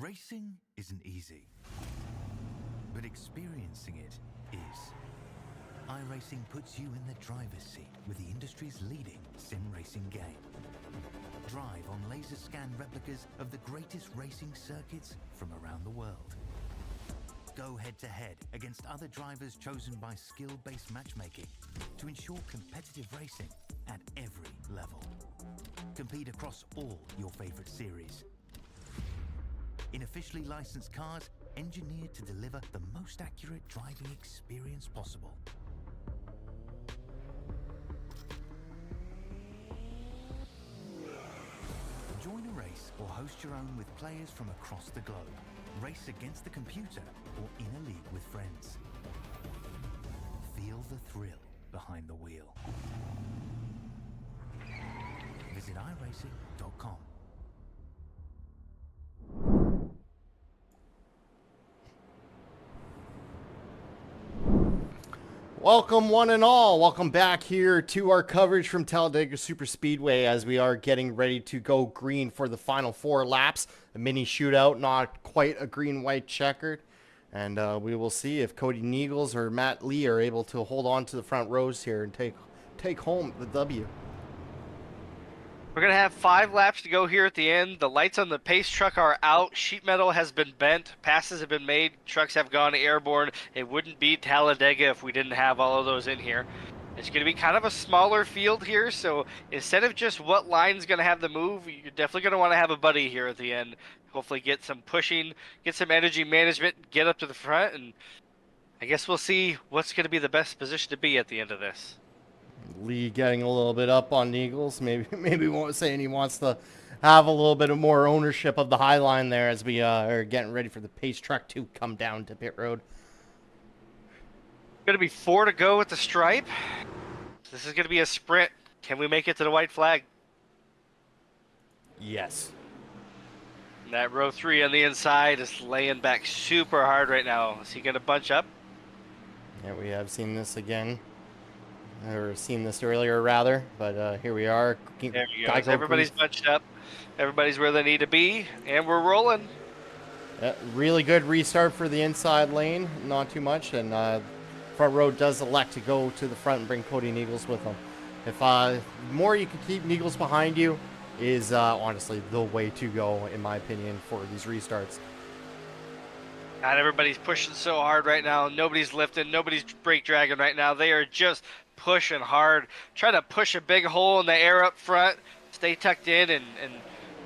Racing isn't easy, but experiencing it is. iRacing puts you in the driver's seat with the industry's leading sim racing game. Drive on laser scan replicas of the greatest racing circuits from around the world. Go head to head against other drivers chosen by skill-based matchmaking to ensure competitive racing at every level. Compete across all your favorite series. In officially licensed cars engineered to deliver the most accurate driving experience possible. Join a race or host your own with players from across the globe. Race against the computer or in a league with friends. Feel the thrill behind the wheel. Visit iRacing.com. Welcome one and all. Welcome back here to our coverage from Talladega Super Speedway as we are getting ready to go green for the final 4 laps. A mini shootout, not quite a green-white checkered. And we will see if Cody Niegels or Matt Lee are able to hold on to the front rows here and take home the W. We're going to have 5 laps to go here at the end. The lights on the pace truck are out. Sheet metal has been bent. Passes have been made. Trucks have gone airborne. It wouldn't be Talladega if we didn't have all of those in here. It's going to be kind of a smaller field here, so instead of just what line's going to have the move, you're definitely going to want to have a buddy here at the end. Hopefully get some pushing, get some energy management, get up to the front, and I guess we'll see what's going to be the best position to be at the end of this. Lee getting a little bit up on Eagles. Maybe won't saying he wants to have a little bit of more ownership of the high line there as we are getting ready for the pace truck to come down to pit road. Going to be 4 to go at the stripe. This is going to be a sprint. Can we make it to the white flag? Yes. And that row 3 on the inside is laying back super hard right now. Is he going to bunch up? Yeah, we have seen this again. Or seen this earlier, rather. But here we are. There you go. Everybody's bunched up. Everybody's where they need to be. And we're rolling. Really good restart for the inside lane. Not too much. And front row does elect to go to the front and bring Cody Niegels with him. If the more you can keep Niegels behind you is honestly the way to go, in my opinion, for these restarts. God, everybody's pushing so hard right now. Nobody's lifting. Nobody's brake dragging right now. They are just pushing hard, trying to push a big hole in the air up front, stay tucked in, and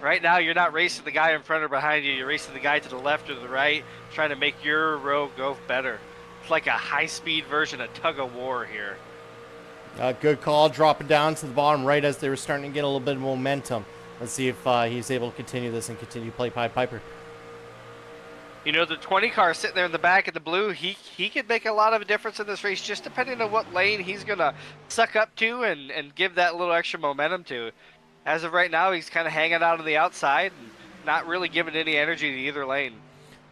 right now you're not racing the guy in front or behind you. You're racing the guy to the left or the right, trying to make your row go better. It's like a high-speed version of tug of war here. Good call, dropping down to the bottom right as they were starting to get a little bit of momentum. Let's see if he's able to continue this and continue to play Pied Piper. You know, the 20 car sitting there in the back of the blue, he could make a lot of a difference in this race, just depending on what lane he's going to suck up to and give that little extra momentum to. As of right now, he's kind of hanging out on the outside and not really giving any energy to either lane.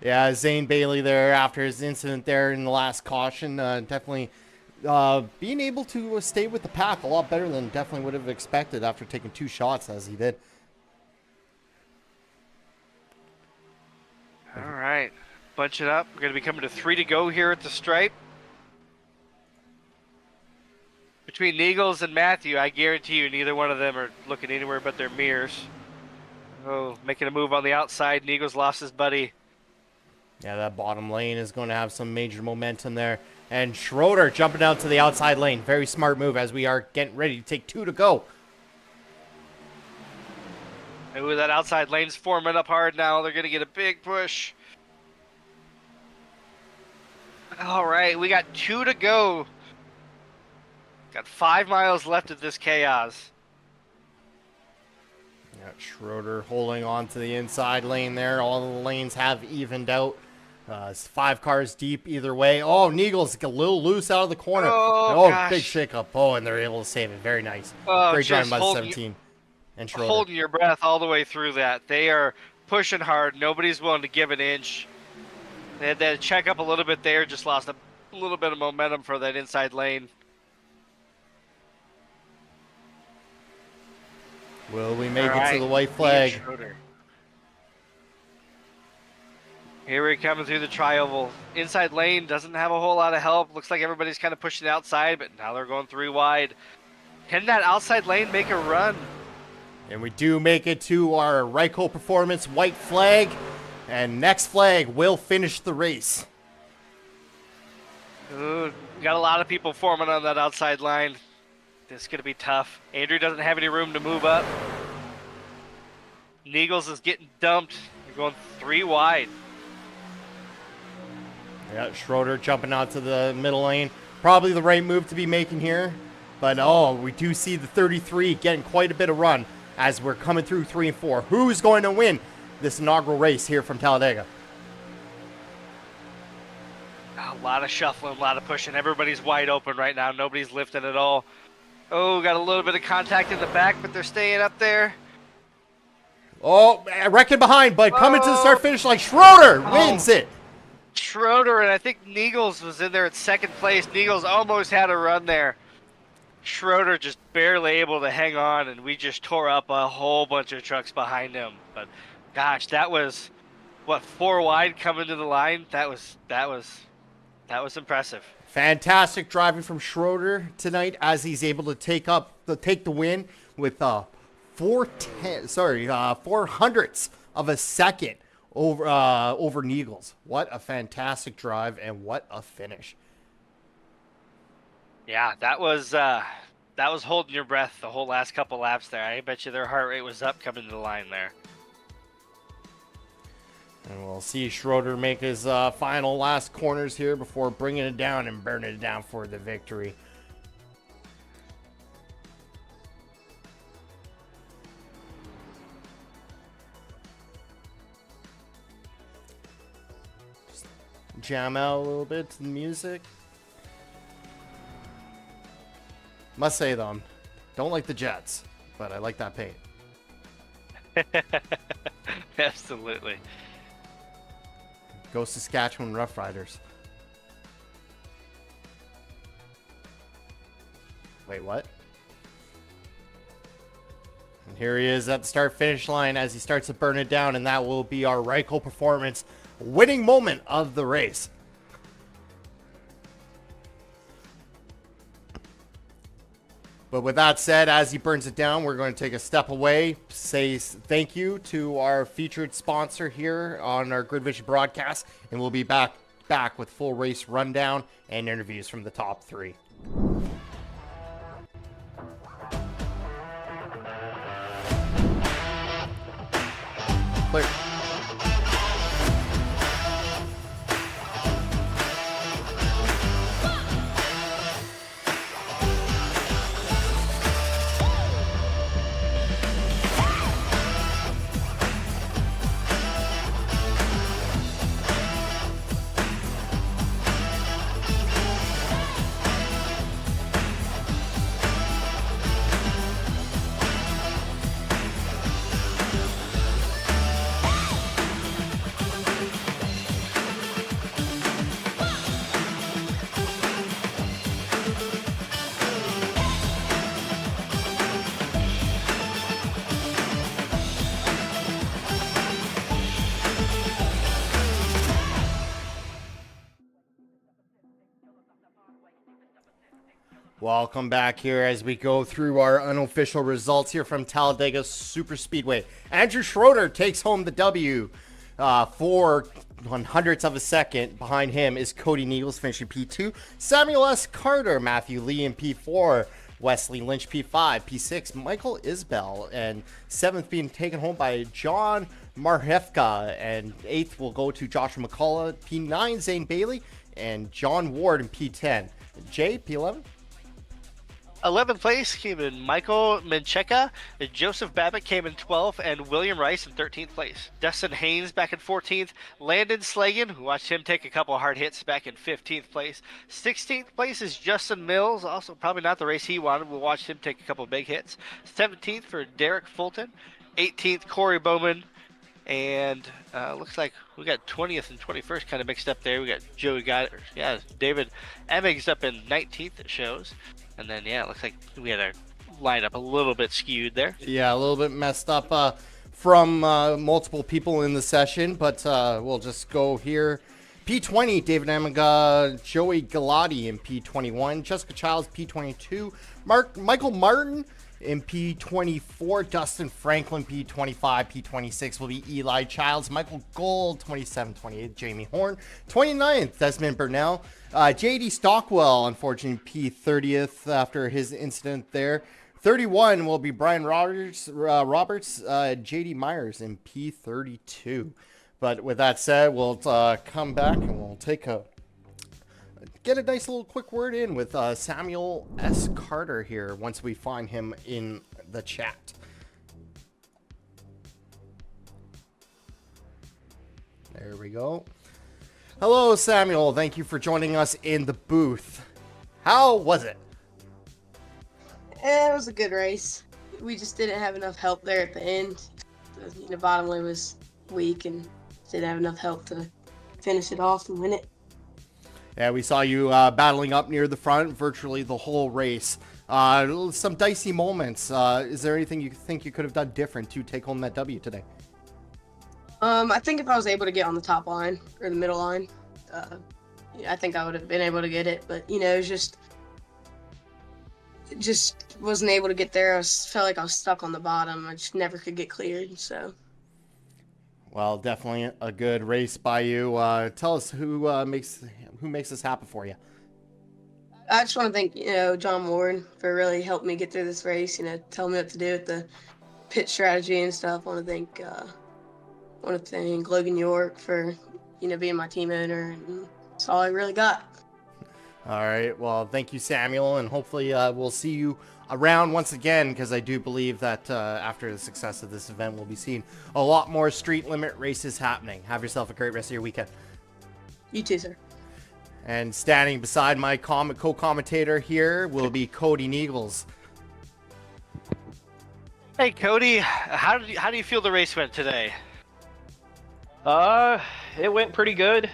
Yeah, Zane Bailey there after his incident there in the last caution, definitely being able to stay with the pack a lot better than definitely would have expected after taking 2 shots as he did. All right, bunch it up. We're going to be coming to 3 to go here at the stripe. Between Niegels and Matthew, I guarantee you neither one of them are looking anywhere but their mirrors. Oh, making a move on the outside. Niegels lost his buddy. Yeah, that bottom lane is going to have some major momentum there. And Schroeder jumping out to the outside lane. Very smart move as we are getting ready to take 2 to go. Ooh, that outside lane's forming up hard now. They're going to get a big push. All right, we got 2 to go. Got 5 miles left of this chaos. Yeah, Schroeder holding on to the inside lane there. All the lanes have evened out. It's 5 cars deep either way. Oh, Niegels a little loose out of the corner. Oh gosh. Big shake-up. Oh, and they're able to save it. Very nice. Oh, great driving by the 17. And Schroeder. Holding your breath all the way through that. They are pushing hard. Nobody's willing to give an inch. They had to check up a little bit there. Just lost a little bit of momentum for that inside lane. Will we make it to the white flag? Here we're coming through the tri-oval. Inside lane doesn't have a whole lot of help. Looks like everybody's kind of pushing outside, but now they're going 3 wide. Can that outside lane make a run? And we do make it to our Ryko Performance white flag. And next flag will finish the race. Ooh, got a lot of people forming on that outside line. This is going to be tough. Andrew doesn't have any room to move up. Neagles is getting dumped. They're going 3 wide. Yeah, Schroeder jumping out to the middle lane. Probably the right move to be making here. But, oh, we do see the 33 getting quite a bit of run as we're coming through 3 and 4. Who's going to win this inaugural race here from Talladega? A lot of shuffling, a lot of pushing. Everybody's wide open right now. Nobody's lifting at all. Oh, got a little bit of contact in the back, but they're staying up there. Oh, wrecking behind, but coming to the start-finish line. Schroeder wins it. Schroeder, and I think Neagles was in there at second place. Neagles almost had a run there. Schroeder just barely able to hang on, and we just tore up a whole bunch of trucks behind him. But gosh, that was what, 4 wide coming to the line. That was impressive. Fantastic driving from Schroeder tonight as he's able to take the win with 4 hundredths of a second over Neagles. What a fantastic drive and what a finish. Yeah, that was holding your breath the whole last couple laps there. I bet you their heart rate was up coming to the line there. And we'll see Schroeder make his final last corners here before bringing it down and burning it down for the victory. Just jam out a little bit to the music. Must say though, don't like the Jets, but I like that paint. Absolutely. Go Saskatchewan Roughriders. Wait, what? And here he is at the start-finish line as he starts to burn it down, and that will be our Ryko Performance winning moment of the race. But with that said, as he burns it down, we're going to take a step away, say thank you to our featured sponsor here on our GridVision broadcast, and we'll be back with full race rundown and interviews from the top 3. Clear. Welcome back here as we go through our unofficial results here from Talladega Super Speedway. Andrew Schroeder takes home the W, 4/100ths of a second. Behind him is Cody Neagles finishing P2. Samuel S. Carter, Matthew Lee in P4. Wesley Lynch P5, P6, Michael Isbell, and 7th being taken home by John Marhefka, and 8th will go to Joshua McCullough, P9, Zane Bailey, and John Ward in P10. Jay, P11? 11th place came in Michael Mencheka, Joseph Babbitt came in 12th, and William Rice in 13th place. Dustin Haynes back in 14th, Landon Slagan, who watched him take a couple hard hits, back in 15th place. 16th place is Justin Mills, also probably not the race he wanted. We watched him take a couple big hits. 17th for Derek Fulton, 18th Corey Bowman, and looks like we got 20th and 21st kind of mixed up there. We got David Emmings up in 19th, it shows. And then, yeah, it looks like we had our lineup a little bit skewed there. Yeah, a little bit messed up. from multiple people in the session, but we'll just go here. P20, David Amiga, Joey Galati in P21, Jessica Childs, P22, Michael Martin in P24, Dustin Franklin, P25, P26 will be Eli Childs, Michael Gold, 27, 28, Jamie Horn, 29th, Desmond Burnell, JD Stockwell, unfortunately, P30th after his incident there. 31 will be Brian Roberts, JD Myers in P32. But with that said, we'll come back and we'll get a nice little quick word in with Samuel S. Carter here once we find him in the chat. There we go. Hello, Samuel. Thank you for joining us in the booth. How was it? It was a good race. We just didn't have enough help there at the end. The bottom lane was weak and didn't have enough help to finish it off and win it. Yeah, we saw you battling up near the front virtually the whole race. Some dicey moments. Is there anything you think you could have done different to take home that W today? I think if I was able to get on the top line or the middle line, I think I would have been able to get it. But, it was just wasn't able to get there. Felt like I was stuck on the bottom. I just never could get cleared. So. Well, definitely a good race by you. Tell us who makes this happen for you. I just want to thank John Ward for really helping me get through this race. Telling me what to do with the pit strategy and stuff. I want to thank Logan York for being my team owner, and that's all I really got. All right. Well, thank you, Samuel, and hopefully we'll see you around once again, because I do believe that after the success of this event, we'll be seeing a lot more street limit races happening. Have yourself a great rest of your weekend. You too, sir. And standing beside my co-commentator here will be Cody Neagles. Hey, Cody, how do you feel the race went today? It went pretty good.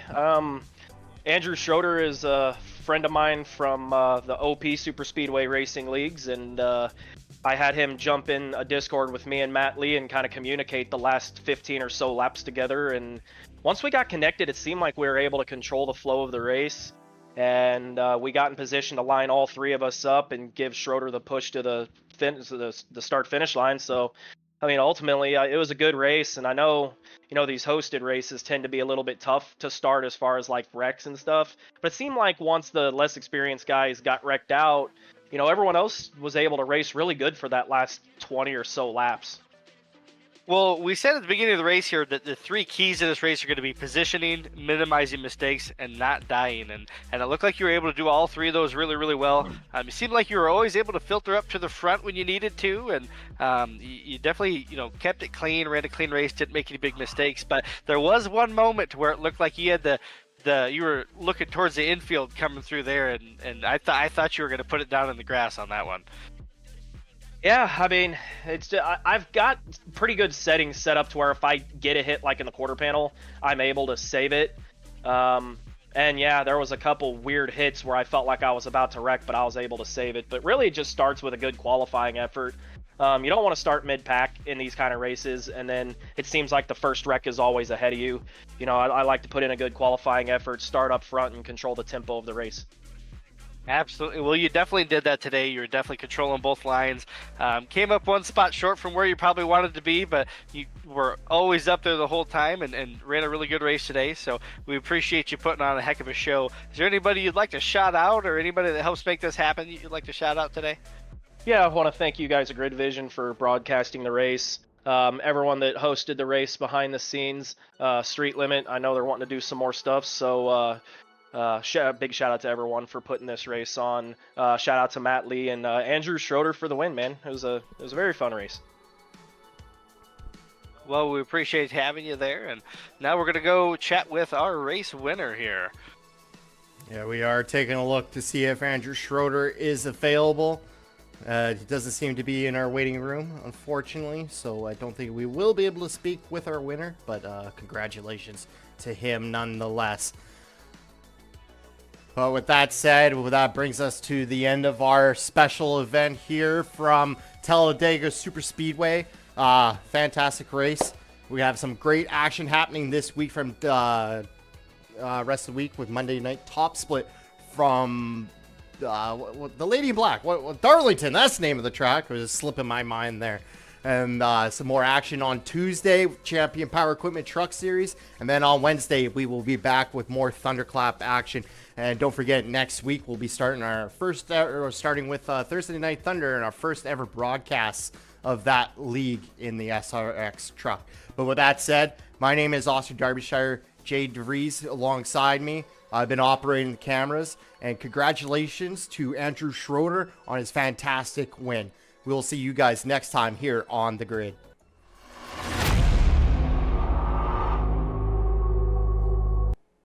Andrew Schroeder is a friend of mine from the OP Super Speedway Racing Leagues, and I had him jump in a Discord with me and Matt Lee and kind of communicate the last 15 or so laps together. And once we got connected, it seemed like we were able to control the flow of the race, and we got in position to line all three of us up and give Schroeder the push to the start-finish line. So, I mean, ultimately, it was a good race, and I know, these hosted races tend to be a little bit tough to start as far as, like, wrecks and stuff, but it seemed like once the less experienced guys got wrecked out, everyone else was able to race really good for that last 20 or so laps. Well, we said at the beginning of the race here that the three keys to this race are going to be positioning, minimizing mistakes, and not dying. And it looked like you were able to do all three of those really, really well. It seemed like you were always able to filter up to the front when you needed to, and you definitely, kept it clean, ran a clean race, didn't make any big mistakes. But there was one moment where it looked like you had you were looking towards the infield coming through there, and I thought you were going to put it down in the grass on that one. Yeah, I mean, I've got pretty good settings set up to where if I get a hit like in the quarter panel, I'm able to save it. And yeah, there was a couple weird hits where I felt like I was about to wreck, but I was able to save it. But really, it just starts with a good qualifying effort. You don't want to start mid-pack in these kind of races, and then it seems like the first wreck is always ahead of you. I like to put in a good qualifying effort, start up front, and control the tempo of the race. Absolutely. Well, you definitely did that today. You were definitely controlling both lines. Came up one spot short from where you probably wanted to be, but you were always up there the whole time and ran a really good race today. So we appreciate you putting on a heck of a show. Is there anybody you'd like to shout out, or anybody that helps make this happen you'd like to shout out today? Yeah, I want to thank you guys at GridVision for broadcasting the race. Everyone that hosted the race behind the scenes, Street Limit, I know they're wanting to do some more stuff, so big shout out to everyone for putting this race on. Shout out to Matt Lee and Andrew Schroeder for the win, man. It was a very fun race. Well, we appreciate having you there, and now we're going to go chat with our race winner here. Yeah, we are taking a look to see if Andrew Schroeder is available. He doesn't seem to be in our waiting room, unfortunately, so I don't think we will be able to speak with our winner, but congratulations to him nonetheless. But with that said, that brings us to the end of our special event here from Talladega Super Speedway. Fantastic race. We have some great action happening this week from rest of the week with Monday Night Top Split from the Lady in Black. Darlington, that's the name of the track. It was just slipping my mind there. And some more action on Tuesday, Champion Power Equipment Truck Series. And then on Wednesday, we will be back with more Thunderclap action. And don't forget, next week we'll be starting our starting with Thursday Night Thunder and our first ever broadcast of that league in the SRX truck. But with that said, my name is Austin Derbyshire, Jay DeVries alongside me. I've been operating the cameras, and congratulations to Andrew Schroeder on his fantastic win. We'll see you guys next time here on The Grid.